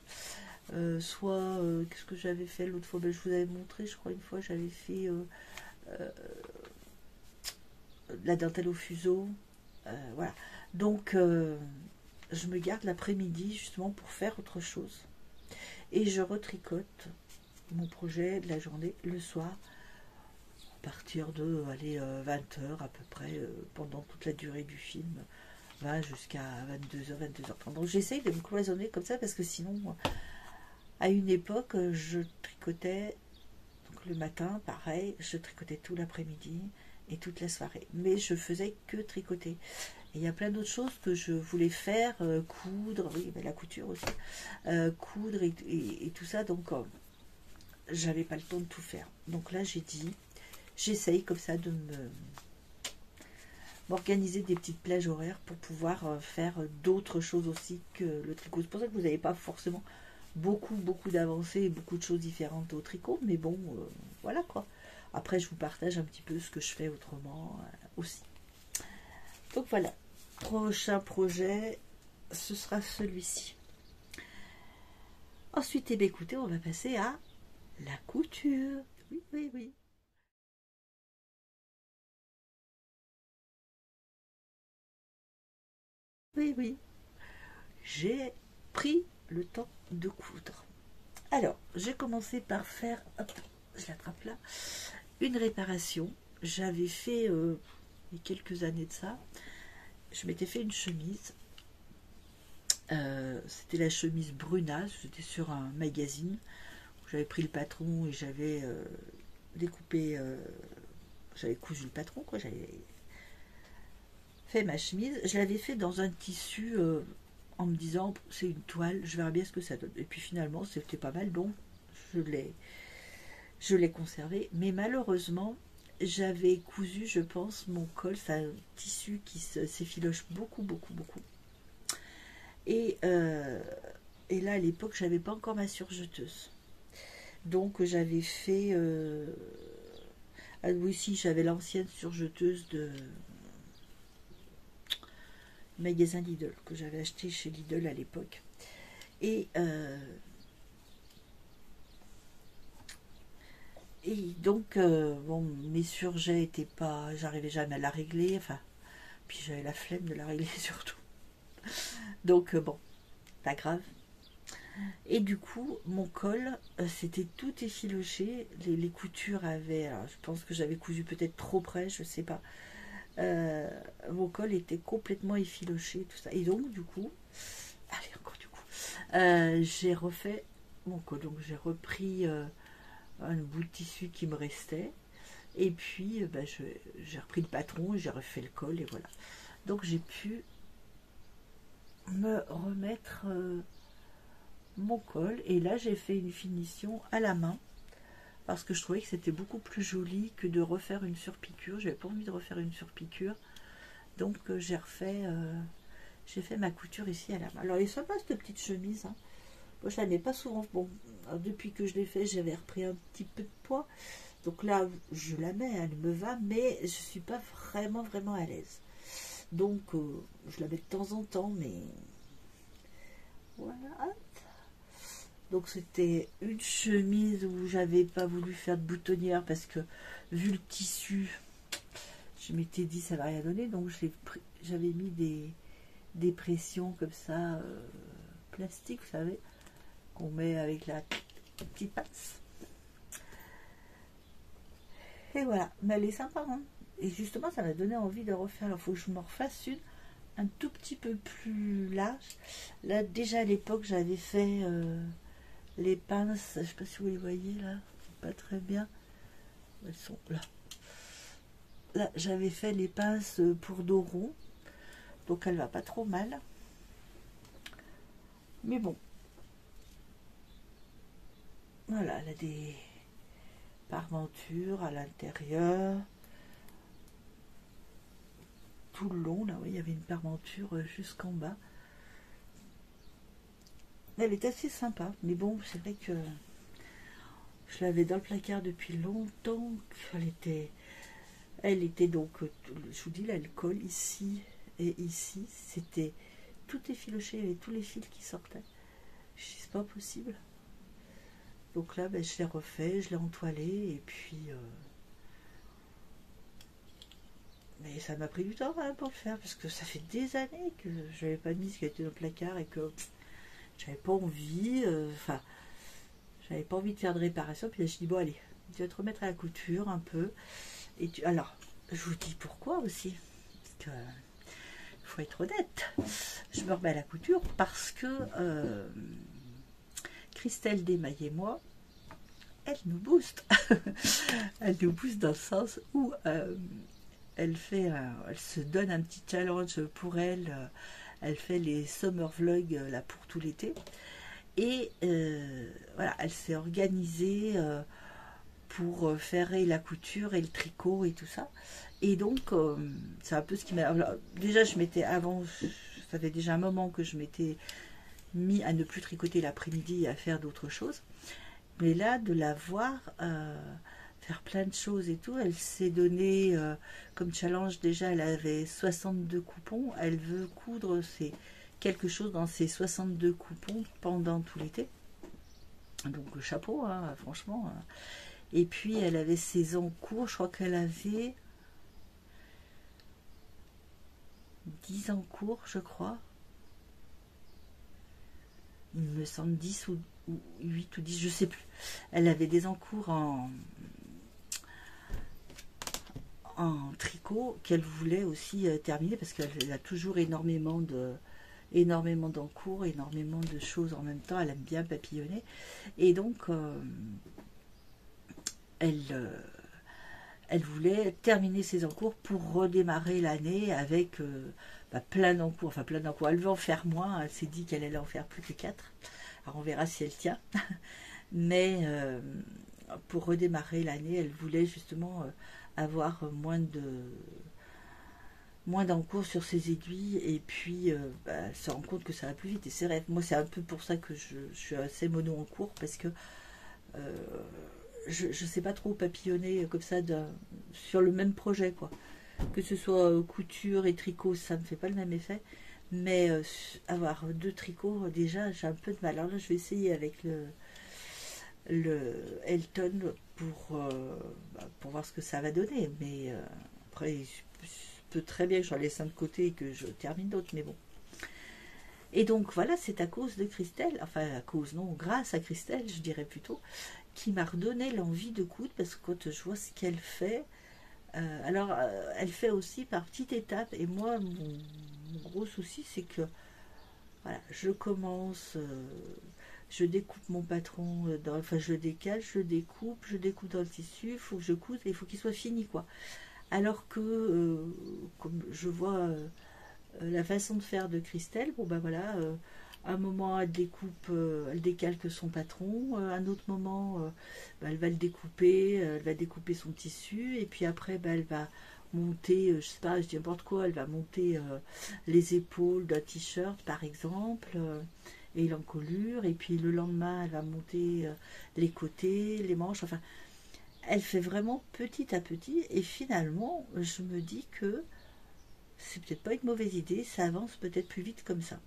Qu'est-ce que j'avais fait l'autre fois, ben, je vous avais montré, je crois une fois j'avais fait la dentelle au fuseau, voilà. Donc je me garde l'après-midi justement pour faire autre chose et je retricote mon projet de la journée le soir à partir de 20 h à peu près, pendant toute la durée du film, 20 jusqu'à 22 h, 22 h 30. Donc j'essaye de me cloisonner comme ça parce que sinon, à une époque, je tricotais donc le matin, pareil, je tricotais tout l'après-midi et toute la soirée. Mais je faisais que tricoter. Et il y a plein d'autres choses que je voulais faire, coudre, oui, mais la couture aussi, coudre et tout ça. Donc j'avais pas le temps de tout faire. Donc là j'ai dit, j'essaye comme ça de m'organiser des petites plages horaires pour pouvoir faire d'autres choses aussi que le tricot. C'est pour ça que vous n'avez pas forcément beaucoup d'avancées et beaucoup de choses différentes au tricot, mais bon, voilà quoi. Après je vous partage un petit peu ce que je fais autrement aussi. Donc voilà, prochain projet, ce sera celui-ci. Ensuite, eh bien, écoutez, on va passer à la couture. Oui, oui, oui. Oui, oui. J'ai pris le temps de coudre. Alors, j'ai commencé par faire, hop, je l'attrape là, une réparation. J'avais fait, il y a quelques années de ça, je m'étais fait une chemise. C'était la chemise Bruna, c'était sur un magazine. J'avais pris le patron et j'avais découpé, j'avais cousu le patron, quoi. J'avais fait ma chemise. Je l'avais fait dans un tissu en me disant c'est une toile, je verrai bien ce que ça donne. Et puis finalement c'était pas mal, donc je l'ai conservé. Mais malheureusement j'avais cousu, je pense, mon col. C'est un tissu qui s'effiloche beaucoup. Et, et là à l'époque j'avais pas encore ma surjeteuse. Donc j'avais fait ah oui, si, j'avais l'ancienne surjeteuse de magasin Lidl que j'avais acheté chez Lidl à l'époque. Et donc bon, mes surjets étaient pas, j'arrivais jamais à la régler, enfin, puis j'avais la flemme de la régler surtout. Donc bon, pas grave. Et du coup, mon col, c'était tout effiloché. Les coutures avaient, alors, je pense que j'avais cousu peut-être trop près, je sais pas. Mon col était complètement effiloché, tout ça. Et donc, du coup, allez, encore du coup, j'ai refait mon col. Donc, j'ai repris un bout de tissu qui me restait. Et puis, j'ai repris le patron et j'ai refait le col, et voilà. Donc, j'ai pu me remettre mon col. Et là, j'ai fait une finition à la main parce que je trouvais que c'était beaucoup plus joli que de refaire une surpiqûre. J'avais pas envie de refaire une surpiqûre. Donc, j'ai fait ma couture ici à la main. Alors, elle est sympa cette petite chemise. Hein. Moi, je la mets pas souvent. Bon, depuis que je l'ai fait, j'avais repris un petit peu de poids. Donc là, je la mets, elle me va, mais je suis pas vraiment à l'aise. Donc, je la mets de temps en temps, mais voilà. Donc, c'était une chemise où j'avais pas voulu faire de boutonnière parce que, vu le tissu, je m'étais dit ça va rien donner. Donc, j'avais mis des pressions comme ça, plastique, vous savez, qu'on met avec la petite pince. Et voilà, mais elle est sympa, hein. Et justement, ça m'a donné envie de refaire. Alors, il faut que je m'en refasse une un tout petit peu plus large. Là, déjà à l'époque, j'avais fait les pinces. Je ne sais pas si vous les voyez là, pas très bien. Elles sont là. Là, j'avais fait les pinces pour dos rond, donc elle va pas trop mal. Mais bon, voilà, elle a des parmentures à l'intérieur. Tout le long, là, oui, il y avait une parmenture jusqu'en bas. Elle est assez sympa, mais bon, c'est vrai que je l'avais dans le placard depuis longtemps. Elle était donc, je vous dis, là, elle colle ici et ici. C'était tout effiloché, il y avait tous les fils qui sortaient. Je dis, c'est pas possible. Donc là, ben, je l'ai refait, je l'ai entoilé, et puis... mais ça m'a pris du temps hein, pour le faire, parce que ça fait des années que je n'avais pas mis ce qui était dans le placard, et que j'avais pas envie, enfin, j'avais pas envie de faire de réparation. Puis là, je dis, bon, allez, tu vas te remettre à la couture un peu. Et alors, je vous dis pourquoi aussi, parce que faut être honnête, je me remets à la couture parce que Christelle Desmailles et moi, elle nous booste. Elle nous booste dans le sens où elle se donne un petit challenge pour elle. Elle fait les summer vlogs là pour tout l'été. Et voilà, elle s'est organisée pour faire et la couture et le tricot et tout ça. Et donc, c'est un peu ce qui m'a... Déjà, je m'étais avant, ça fait déjà un moment que je m'étais mis à ne plus tricoter l'après-midi et à faire d'autres choses. Mais là, de la voir faire plein de choses et tout, elle s'est donnée comme challenge, déjà, elle avait 62 coupons. Elle veut coudre quelque chose dans ces 62 coupons pendant tout l'été. Donc, chapeau, hein, franchement. Et puis, elle avait ses encours, je crois qu'elle avait 10 encours, je crois. Il me semble 10 ou 8 ou 10, je sais plus. Elle avait des encours en tricot qu'elle voulait aussi terminer, parce qu'elle a toujours énormément d'encours, énormément de choses en même temps. Elle aime bien papillonner. Et donc, elle voulait terminer ses encours pour redémarrer l'année avec plein d'encours. Enfin, plein d'encours. Elle veut en faire moins. Elle s'est dit qu'elle allait en faire plus que 4. Alors, on verra si elle tient. Mais pour redémarrer l'année, elle voulait justement avoir moins d'encours sur ses aiguilles. Et puis, elle se rend compte que ça va plus vite. Et c'est vrai, moi, c'est un peu pour ça que je suis assez mono en cours, parce que je ne sais pas trop papillonner comme ça sur le même projet, quoi. Que ce soit couture et tricot, ça me fait pas le même effet. Mais avoir 2 tricots, déjà, j'ai un peu de mal. Alors là, je vais essayer avec le Elton pour voir ce que ça va donner. Mais après, il peut très bien que j'en laisse un de côté et que je termine d'autres. Mais bon. Et donc, voilà, c'est à cause de Christelle, enfin, à cause, non, grâce à Christelle, je dirais plutôt, qui m'a redonné l'envie de coudre, parce que quand je vois ce qu'elle fait, elle fait aussi par petites étapes. Et moi, mon gros souci, c'est que voilà, je commence, je découpe mon patron, enfin je le décale, je découpe dans le tissu, il faut que je couse et il faut qu'il soit fini, quoi. Alors que, comme je vois la façon de faire de Christelle, bon ben voilà, un moment elle découpe, elle décalque son patron, un autre moment elle va le découper, elle va découper son tissu, et puis après elle va monter, je sais pas, je dis n'importe quoi, elle va monter les épaules d'un t-shirt par exemple, et l'encolure, et puis le lendemain elle va monter les côtés, les manches, enfin elle fait vraiment petit à petit, et finalement je me dis que c'est peut-être pas une mauvaise idée, ça avance peut-être plus vite comme ça.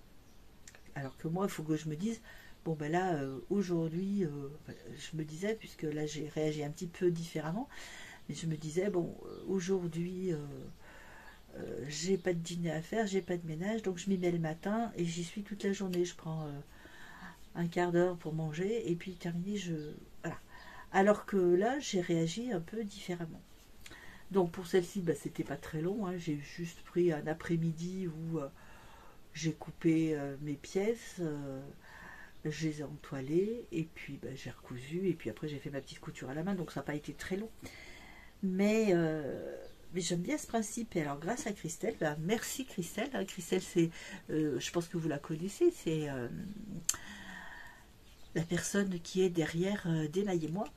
Alors que moi, il faut que je me dise, bon ben là, aujourd'hui, je me disais, puisque là j'ai réagi un petit peu différemment, mais je me disais, bon, aujourd'hui, j'ai pas de dîner à faire, j'ai pas de ménage, donc je m'y mets le matin et j'y suis toute la journée. Je prends un quart d'heure pour manger et puis terminé, voilà. Alors que là, j'ai réagi un peu différemment. Donc pour celle-ci, bah, c'était pas très long, hein. J'ai juste pris un après-midi où j'ai coupé mes pièces, je les ai entoilées, et puis bah, j'ai recousu, et puis après j'ai fait ma petite couture à la main, donc ça n'a pas été très long. Mais j'aime bien ce principe. Et alors, grâce à Christelle, bah, merci Christelle. Hein. Christelle, c'est, je pense que vous la connaissez, c'est la personne qui est derrière Démaillez-moi.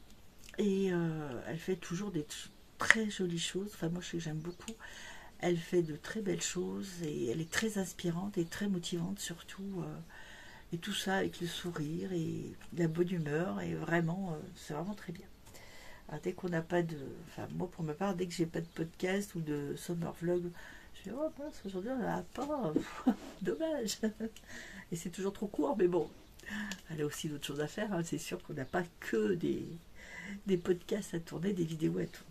Et elle fait toujours des très jolies choses. Enfin, moi, j'aime beaucoup. Elle fait de très belles choses et elle est très inspirante et très motivante surtout. Et tout ça avec le sourire et la bonne humeur. Et vraiment, c'est vraiment très bien. Alors, dès qu'on n'a pas de... Enfin, moi, pour ma part, dès que j'ai pas de podcast ou de summer vlog, je fais, oh mince, aujourd'hui, on n'en a pas. Dommage. Et c'est toujours trop court, mais bon. Elle a aussi d'autres choses à faire. Hein. C'est sûr qu'on n'a pas que des podcasts à tourner, des vidéos à tourner.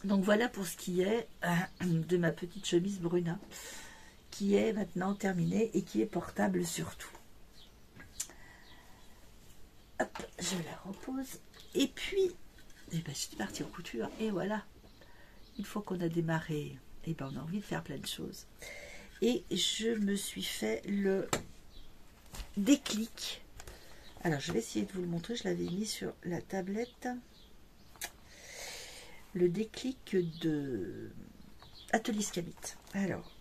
Donc, voilà pour ce qui est de ma petite chemise Bruna, qui est maintenant terminée et qui est portable surtout. Hop, je la repose. Et puis, eh ben, je suis partie en couture. Et voilà, une fois qu'on a démarré, eh ben, on a envie de faire plein de choses. Et je me suis fait le déclic. Alors, je vais essayer de vous le montrer. Je l'avais mis sur la tablette. Le déclic de Atelier Scamit. Alors,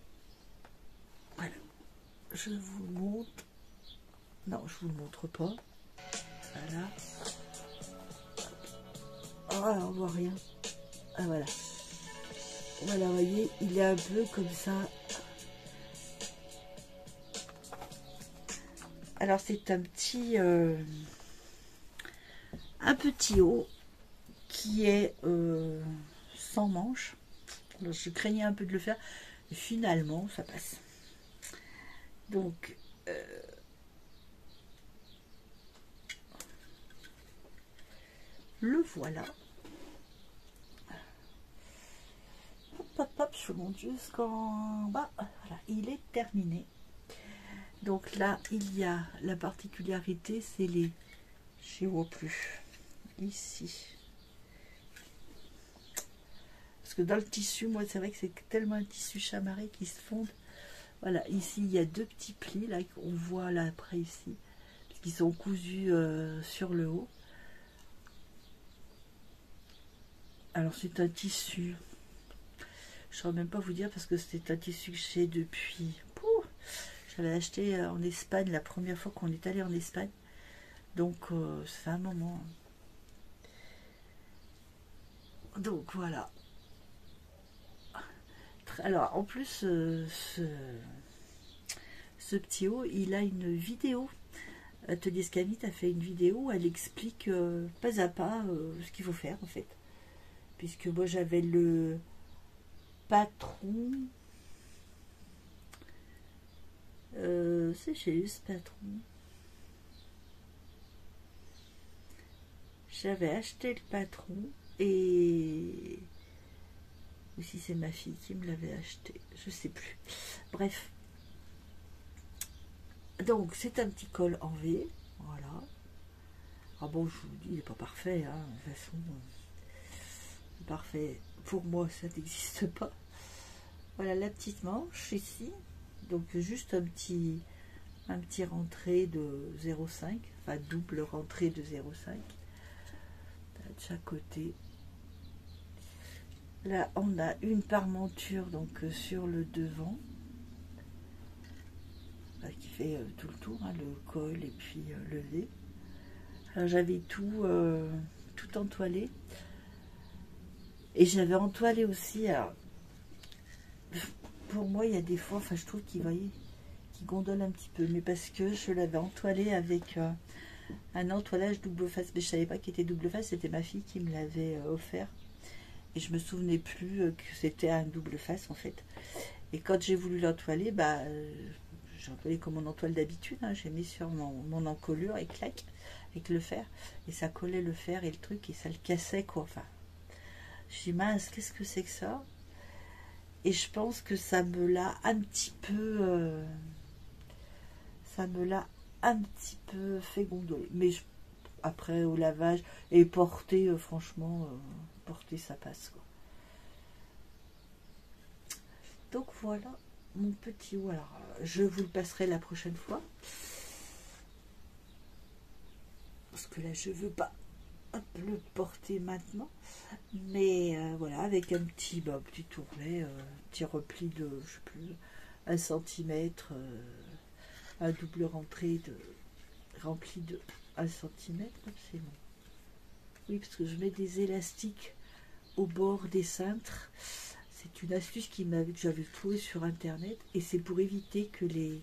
voilà. Je vous le montre. Non, je vous le montre pas. Voilà. Ah, on voit rien. Ah, voilà. Voilà, vous voyez, il est un peu comme ça. Alors, c'est un petit haut qui est sans manche. Alors, je craignais un peu de le faire. Et finalement, ça passe. Donc, le voilà. Hop, hop, hop, je monte jusqu'en bas. Voilà, il est terminé. Donc là, il y a la particularité, c'est les... Je ne vois plus. Ici. Parce que dans le tissu, moi, c'est vrai que c'est tellement un tissu chamarré qui se fonde. Voilà, ici, il y a deux petits plis, là, qu'on voit là après ici. Qui sont cousus sur le haut. Alors, c'est un tissu. Je ne saurais même pas vous dire parce que c'est un tissu que j'ai depuis... J'avais acheté en Espagne la première fois qu'on est allé en Espagne. Donc, ça fait un moment. Donc, voilà. Alors, en plus, ce petit haut, il a une vidéo. Atelier Scamit a fait une vidéo où elle explique pas à pas ce qu'il faut faire, en fait. Puisque moi, j'avais le patron... c'est chez ce patron. J'avais acheté le patron et... Ou si c'est ma fille qui me l'avait acheté, je sais plus. Bref. Donc, c'est un petit col en V. Voilà. Ah bon, je vous dis, il n'est pas parfait. Hein. De toute façon, parfait. Pour moi, ça n'existe pas. Voilà la petite manche ici. Donc, juste un petit rentrée de 0,5. Enfin, double rentrée de 0,5. De chaque côté. Là, on a une parmenture donc sur le devant qui fait tout le tour, hein, le col et puis le V. Alors j'avais tout entoilé et j'avais entoilé aussi. Alors, pour moi, il y a des fois, enfin, je trouve qu'il gondole un petit peu, mais parce que je l'avais entoilé avec un entoilage double face, mais je savais pas qu'il était double face. C'était ma fille qui me l'avait offert. Et je me souvenais plus que c'était un double face en fait. Et quand j'ai voulu l'entoiler, bah, j'ai entoilé comme on entoile d'habitude. Hein. J'ai mis sur mon encolure et clac, avec le fer. Et ça collait le fer et le truc et ça le cassait quoi. Enfin, je dis mince, qu'est-ce que c'est que ça? Et je pense que ça me l'a un petit peu... fait gondoler. Mais après au lavage et porter, franchement, porter ça passe quoi. Donc voilà mon petit haut. Alors je vous le passerai la prochaine fois. Parce que là je veux pas le porter maintenant. Mais voilà, avec un petit, petit ourlet, petit repli de, je sais plus, 1 centimètre, un double rempli de 1 centimètre, c'est bon. Oui, parce que je mets des élastiques au bord des cintres. C'est une astuce que j'avais trouvée sur internet, et c'est pour éviter que les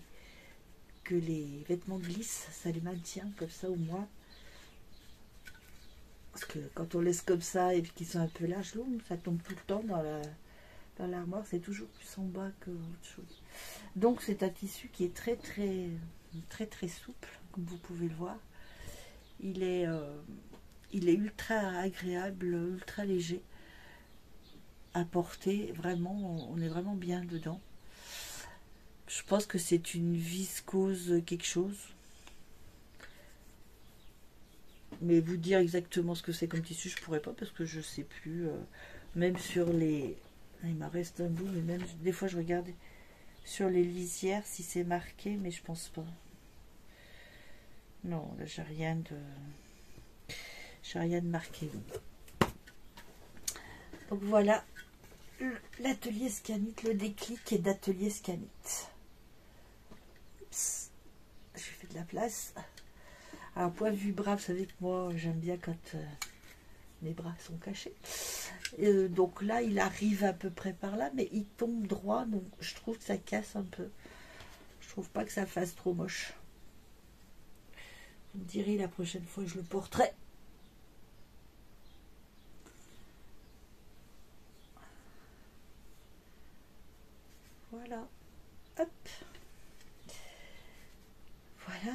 vêtements glissent, ça les maintient comme ça au moins. Parce que quand on laisse comme ça et qu'ils sont un peu larges, ça tombe tout le temps dans l'armoire, c'est toujours plus en bas que autre chose. Donc c'est un tissu qui est très souple, comme vous pouvez le voir. Il est ultra agréable, ultra léger à porter, vraiment, on est vraiment bien dedans. Je pense que c'est une viscose quelque chose. Mais vous dire exactement ce que c'est comme tissu, je pourrais pas parce que je sais plus. Même sur les... Il m'en reste un bout, mais même des fois je regarde sur les lisières si c'est marqué, mais je pense pas. Non, là j'ai rien de marqué. Donc voilà l'atelier Scanit, le déclic d'atelier Scanit. J'ai fait de la place. Alors point de vue bras, vous savez que moi j'aime bien quand mes bras sont cachés. Donc là il arrive à peu près par là, mais il tombe droit, donc je trouve que ça casse un peu. Je trouve pas que ça fasse trop moche. Vous me direz la prochaine fois je le porterai. Voilà. Hop. Voilà.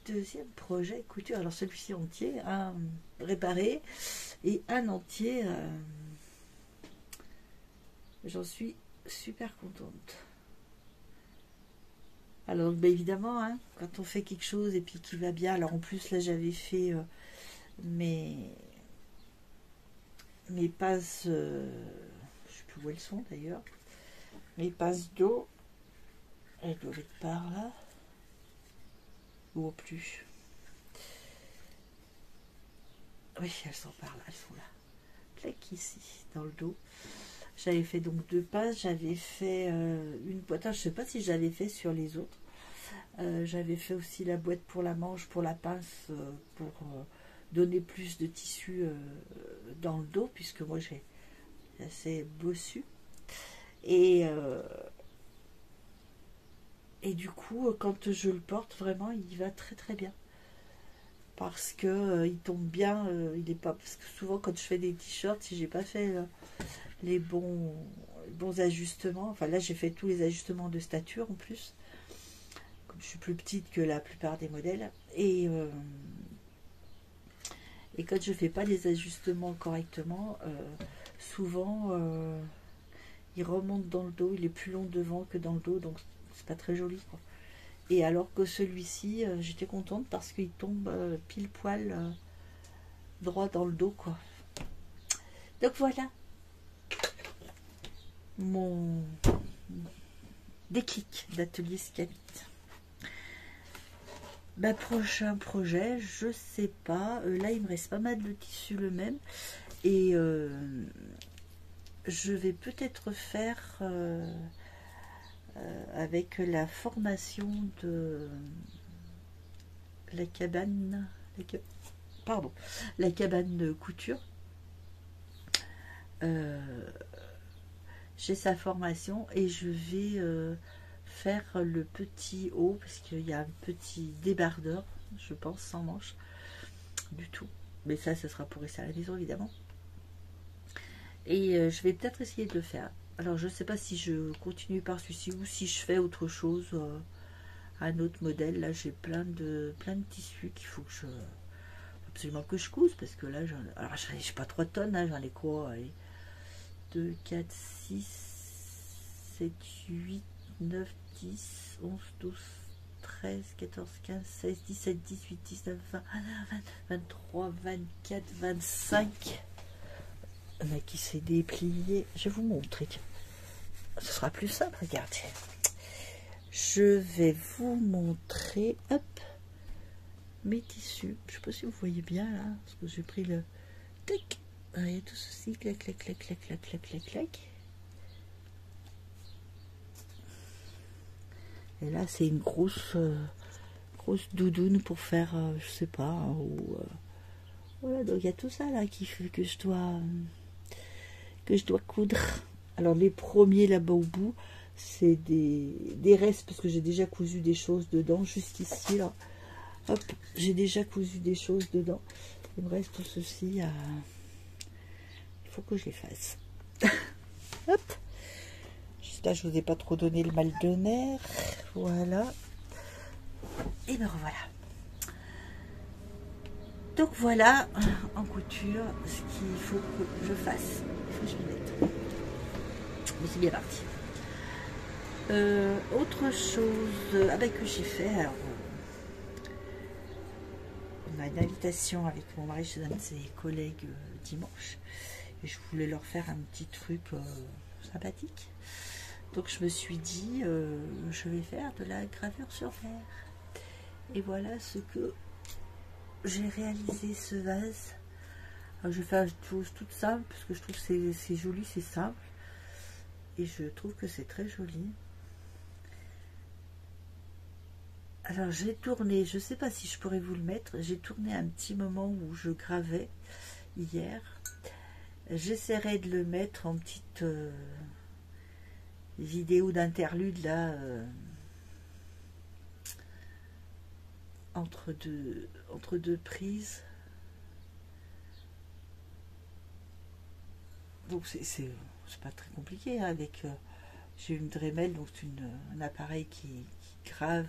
Deuxième projet couture. Alors celui-ci entier, un réparé et un entier. J'en suis super contente. Alors évidemment, hein, quand on fait quelque chose et puis qui va bien. Alors en plus là j'avais fait mes pinces, je sais plus où elles sont d'ailleurs. Mes pinces d'eau, elles doivent être par là. Ou au plus. Oui, elles sont par là, elles sont là. Plaque ici, dans le dos. J'avais fait donc 2 pinces, j'avais fait une boîte, je ne sais pas si j'avais fait sur les autres. J'avais fait aussi la boîte pour la manche, pour la pince, pour donner plus de tissu dans le dos, puisque moi j'ai assez bossu. Et du coup, quand je le porte, vraiment, il va très bien. Parce que il tombe bien, il est pas... Parce que souvent, quand je fais des t-shirts, si j'ai pas fait les bons ajustements, enfin là, j'ai fait tous les ajustements de stature en plus, comme je suis plus petite que la plupart des modèles. Et quand je fais pas les ajustements correctement, souvent, il remonte dans le dos, il est plus long devant que dans le dos, donc c'est pas très joli, quoi. Et alors que celui-ci, j'étais contente parce qu'il tombe pile poil droit dans le dos, quoi. Donc voilà mon déclic d'atelier Scanit. Prochain projet, je sais pas. Là, il me reste pas mal de tissu le même. Et je vais peut-être faire... avec la formation de la cabane, la cabane de couture. J'ai sa formation et je vais faire le petit haut parce qu'il y a un petit débardeur, je pense, sans manche du tout. Mais ça, ce sera pour rester à la maison évidemment. Et je vais peut-être essayer de le faire. Alors je ne sais pas si je continue par celui-ci ou si je fais autre chose, un autre modèle. Là j'ai plein de tissus qu'il faut que absolument que je couse, parce que là alors j'ai pas 3 tonnes, hein, j'en ai quoi, allez, 2, 4, 6, 7, 8, 9, 10, 11, 12, 13, 14, 15, 16, 17, 18, 19, 20, 23, 24, 25. Mais qui s'est déplié, je vais vous montrer. ce sera plus simple. Regardez, je vais vous montrer, hop, mes tissus. Je sais pas si vous voyez bien là, parce que j'ai pris le tac. Il y a tout ceci, clac, clac, clac, clac, clac, clac, clac, clac. Et là, c'est une grosse doudoune pour faire, je sais pas, hein, ou voilà. Donc il y a tout ça là qui fait que je dois coudre. Alors les premiers là-bas au bout, c'est des restes parce que j'ai déjà cousu des choses dedans, juste ici là. Hop, j'ai déjà cousu des choses dedans. Il me reste tout ceci à... Il faut que je les fasse. Hop. J'espère que je vous ai pas trop donné le mal de nerfs. Voilà. Et me revoilà. Donc voilà, en couture, ce qu'il faut que je fasse. Il faut que je m'y mette. Mais c'est bien parti. Autre chose que j'ai fait, alors, on a une invitation avec mon mari chez un de ses collègues dimanche. Et je voulais leur faire un petit truc sympathique. Donc je me suis dit, je vais faire de la gravure sur verre. Et voilà ce que j'ai réalisé, ce vase. Alors, je vais faire une chose toute simple, parce que je trouve que c'est joli, c'est simple. Et je trouve que c'est très joli. Alors j'ai tourné, je ne sais pas si je pourrais vous le mettre, j'ai tourné un petit moment où je gravais hier. J'essaierai de le mettre en petite vidéo d'interlude là, entre deux prises. Donc c'est pas très compliqué, hein, avec j'ai une Dremel, donc un appareil qui grave,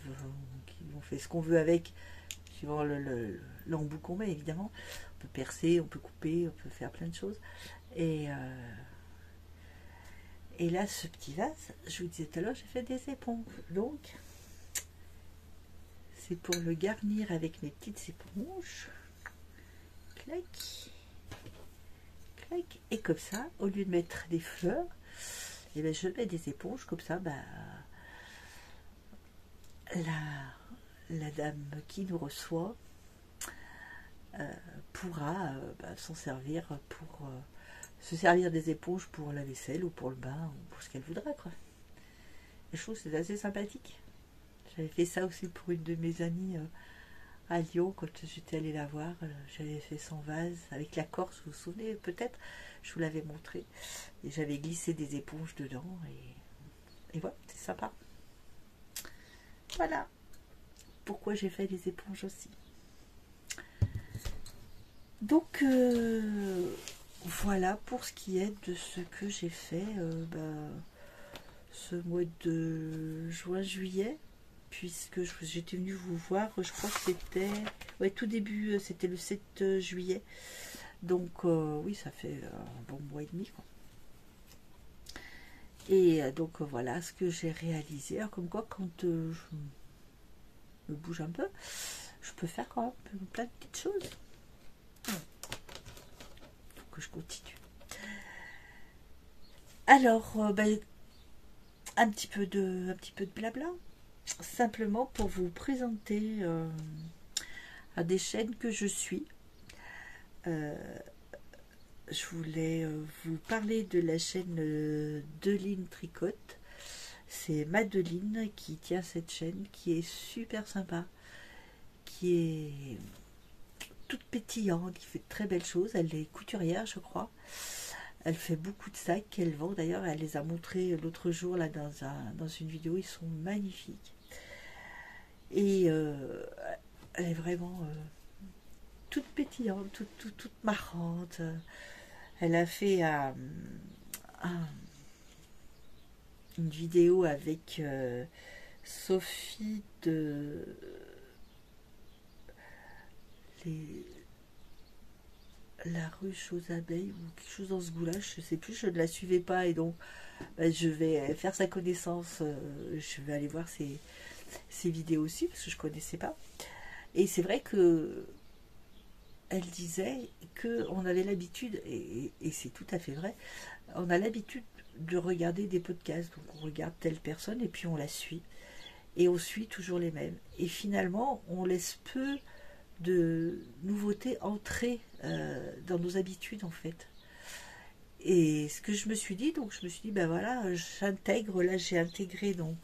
on fait ce qu'on veut avec, suivant l'embout qu'on met évidemment. On peut percer, on peut couper, on peut faire plein de choses. Et là, ce petit vase, je vous disais tout à l'heure, j'ai fait des éponges. Donc, c'est pour le garnir avec mes petites éponges. Clac, clac. Et comme ça, au lieu de mettre des fleurs, et ben, je mets des éponges. Comme ça, bah, la dame qui nous reçoit pourra s'en servir pour se servir des éponges pour la vaisselle ou pour le bain ou pour ce qu'elle voudra, quoi. Et je trouve que c'est assez sympathique. J'avais fait ça aussi pour une de mes amies à Lyon quand j'étais allée la voir. J'avais fait son vase avec la Corse, vous vous souvenez peut-être, je vous l'avais montré. Et j'avais glissé des éponges dedans et voilà, c'est sympa. Voilà pourquoi j'ai fait des éponges aussi. Donc voilà pour ce qui est de ce que j'ai fait ce mois de juin-juillet, puisque j'étais venue vous voir, je crois que c'était tout début, c'était le 7 juillet. Donc oui, ça fait un bon mois et demi, quoi. Et donc voilà ce que j'ai réalisé. Alors comme quoi, quand je me bouge un peu, je peux faire quand même plein de petites choses. Que je continue. Alors, un petit peu de blabla, simplement pour vous présenter à des chaînes que je suis. Je voulais vous parler de la chaîne Deline Tricote. C'est Madeline qui tient cette chaîne, qui est super sympa, qui est toute pétillante, qui fait de très belles choses. Elle est couturière, je crois. Elle fait beaucoup de sacs qu'elle vend. D'ailleurs, elle les a montrés l'autre jour là dans une vidéo. Ils sont magnifiques. Et elle est vraiment toute pétillante, toute marrante. Elle a fait une vidéo avec Sophie de la ruche aux abeilles ou quelque chose dans ce goût là, je sais plus, je ne la suivais pas et donc je vais faire sa connaissance, je vais aller voir ses vidéos aussi parce que je connaissais pas. Et c'est vrai que elle disait qu'on avait l'habitude, et c'est tout à fait vrai, on a l'habitude de regarder des podcasts. Donc on regarde telle personne et puis on la suit. Et on suit toujours les mêmes. Et finalement, on laisse peu de nouveautés entrer dans nos habitudes en fait. Et ce que je me suis dit, donc je me suis dit, ben voilà, j'intègre, là j'ai intégré donc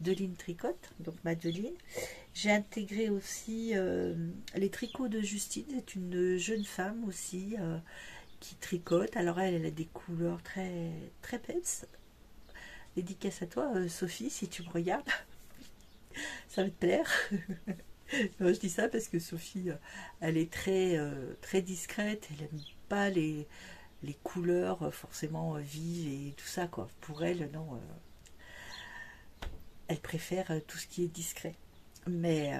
Deline Tricotte, donc Madeline. J'ai intégré aussi les tricots de Justine, c'est une jeune femme aussi qui tricote. Alors elle a des couleurs très, très peps. Dédicace à toi, Sophie, si tu me regardes, ça va te plaire. Non, je dis ça parce que Sophie, elle est très, très discrète, elle n'aime pas les couleurs forcément vives et tout ça, quoi. Pour elle, non, elle préfère tout ce qui est discret. Mais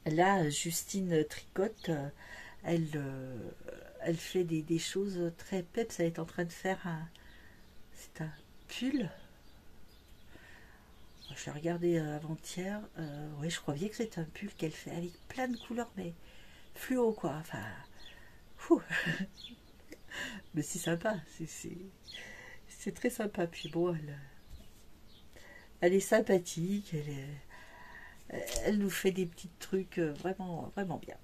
là, Justine tricote, elle, elle fait des choses très peps. Elle est en train de faire c'est un pull. Je l'ai regardé avant-hier. Oui, je crois bien que c'est un pull qu'elle fait avec plein de couleurs, mais fluo, quoi. Enfin, fou. Mais c'est sympa. C'est très sympa. Puis bon, elle est sympathique. Elle nous fait des petits trucs vraiment, vraiment bien.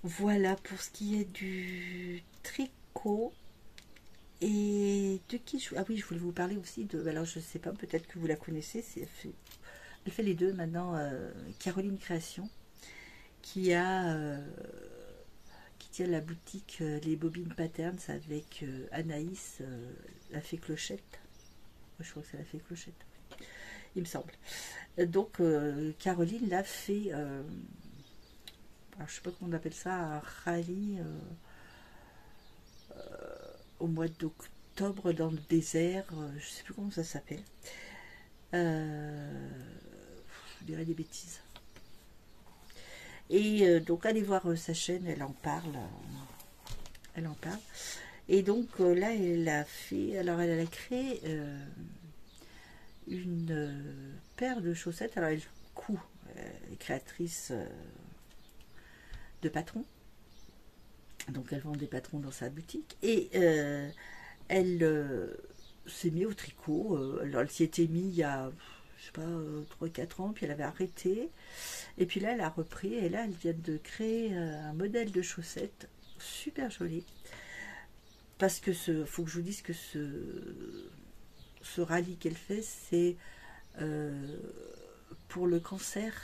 Voilà pour ce qui est du tricot. Et de qui je... Ah oui, je voulais vous parler aussi de... Alors je ne sais pas, peut-être que vous la connaissez. Elle fait les deux maintenant. Caroline Création, qui tient la boutique Les Bobines Patterns avec Anaïs, la fée Clochette. Je crois que c'est la fée Clochette, il me semble. Donc Caroline l'a fait... alors, je sais pas comment on appelle ça, un rallye au mois d'octobre dans le désert, je sais plus comment ça s'appelle. Je dirais des bêtises. Et donc allez voir sa chaîne, elle en parle. Elle en parle. Et donc là, elle a fait, alors elle a créé une paire de chaussettes. Alors elle coud, elle est créatrice de patrons. Donc elle vend des patrons dans sa boutique. Et elle s'est mise au tricot. Alors elle s'y était mise il y a, je sais pas, 3-4 ans, puis elle avait arrêté. Et puis là, elle a repris. Et là, elle vient de créer un modèle de chaussettes super joli. Parce que faut que je vous dise que ce rallye qu'elle fait, c'est pour le cancer.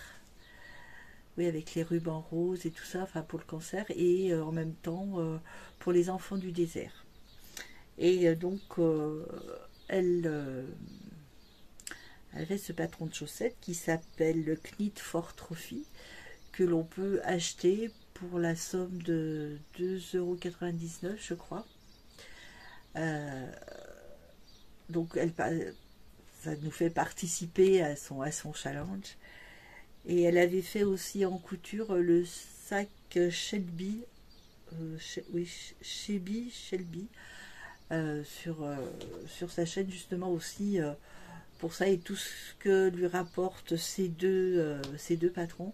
Oui, avec les rubans roses et tout ça, enfin pour le cancer, et en même temps pour les enfants du désert. Et donc elle fait ce patron de chaussettes qui s'appelle le Knit for Trophy, que l'on peut acheter pour la somme de 2,99 € je crois. Donc ça nous fait participer à son challenge. Et elle avait fait aussi en couture le sac Shelby, Shelby, sur sa chaîne justement aussi pour ça, et tout ce que lui rapportent ces deux patrons,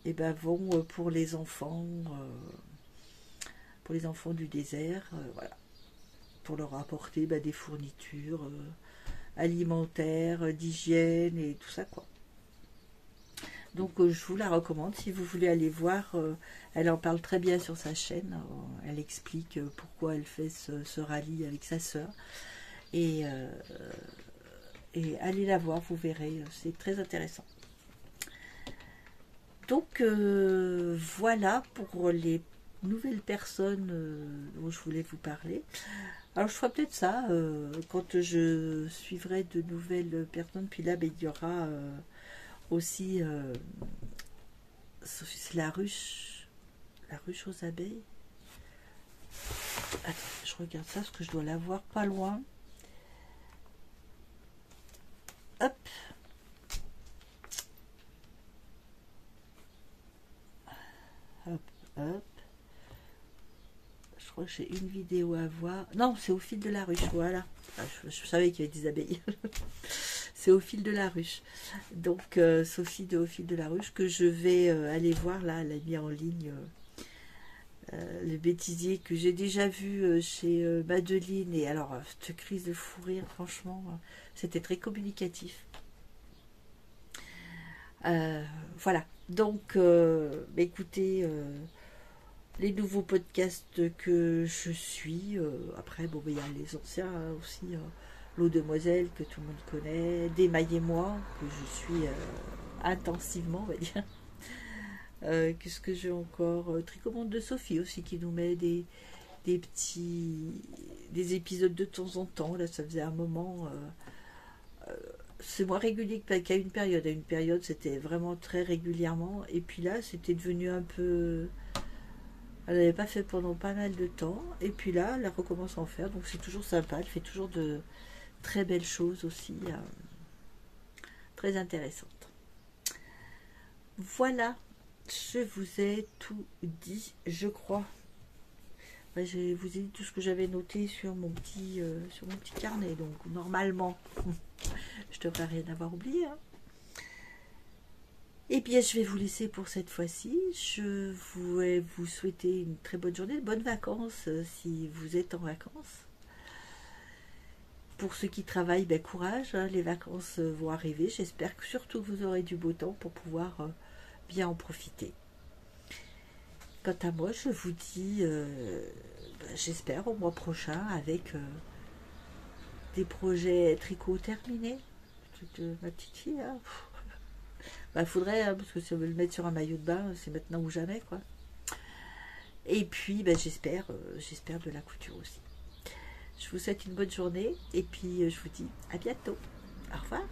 et ben vont pour les enfants du désert, voilà, pour leur apporter des fournitures alimentaires, d'hygiène et tout ça, quoi. Donc je vous la recommande si vous voulez aller voir. Elle en parle très bien sur sa chaîne. Elle explique pourquoi elle fait ce rallye avec sa sœur. Et allez la voir, vous verrez, c'est très intéressant. Donc voilà pour les nouvelles personnes dont je voulais vous parler. Alors je ferai peut-être ça quand je suivrai de nouvelles personnes. Puis là, il y aura... aussi c'est la ruche aux abeilles. Attends, je regarde ça parce que je dois la voir pas loin. Hop, hop, hop. Je crois que j'ai une vidéo à voir. Non, c'est au fil de la ruche, voilà. Ah, je savais qu'il y avait des abeilles. c'est Au fil de la ruche. Donc Sophie de Au fil de la ruche, que je vais aller voir là, elle a mis en ligne le bêtisier que j'ai déjà vu chez Madeline. Et alors, cette crise de fou rire, franchement, c'était très communicatif. Voilà. Donc, écoutez, les nouveaux podcasts que je suis. Après, bon, il y a les anciens aussi. L'eau demoiselle que tout le monde connaît. D'Emaille et moi, que je suis intensivement, on va dire. Qu'est-ce que j'ai encore? Tricomonde de Sophie aussi qui nous met des des épisodes de temps en temps. Là, ça faisait un moment. C'est moins régulier qu'à une période. À une période, c'était vraiment très régulièrement. Et puis là, c'était devenu un peu. Elle n'avait pas fait pendant pas mal de temps. Et puis là, elle recommence à en faire. Donc c'est toujours sympa. Elle fait toujours de très belles choses aussi. Très intéressantes. Voilà. Je vous ai tout dit, je crois. Ouais, je vous ai dit tout ce que j'avais noté sur mon petit carnet. Donc normalement, je devrais rien avoir oublié. Hein. Eh bien, je vais vous laisser pour cette fois-ci. Je vais vous souhaiter une très bonne journée, de bonnes vacances si vous êtes en vacances. Pour ceux qui travaillent, ben, courage, hein, les vacances vont arriver. J'espère que surtout vous aurez du beau temps pour pouvoir bien en profiter. Quant à moi, je vous dis, ben, j'espère au mois prochain avec des projets tricot terminés. Ma petite fille, hein. Bah, faudrait, hein, parce que si on veut le mettre sur un maillot de bain, c'est maintenant ou jamais, quoi. Et puis, ben, j'espère de la couture aussi. Je vous souhaite une bonne journée et puis je vous dis à bientôt. Au revoir.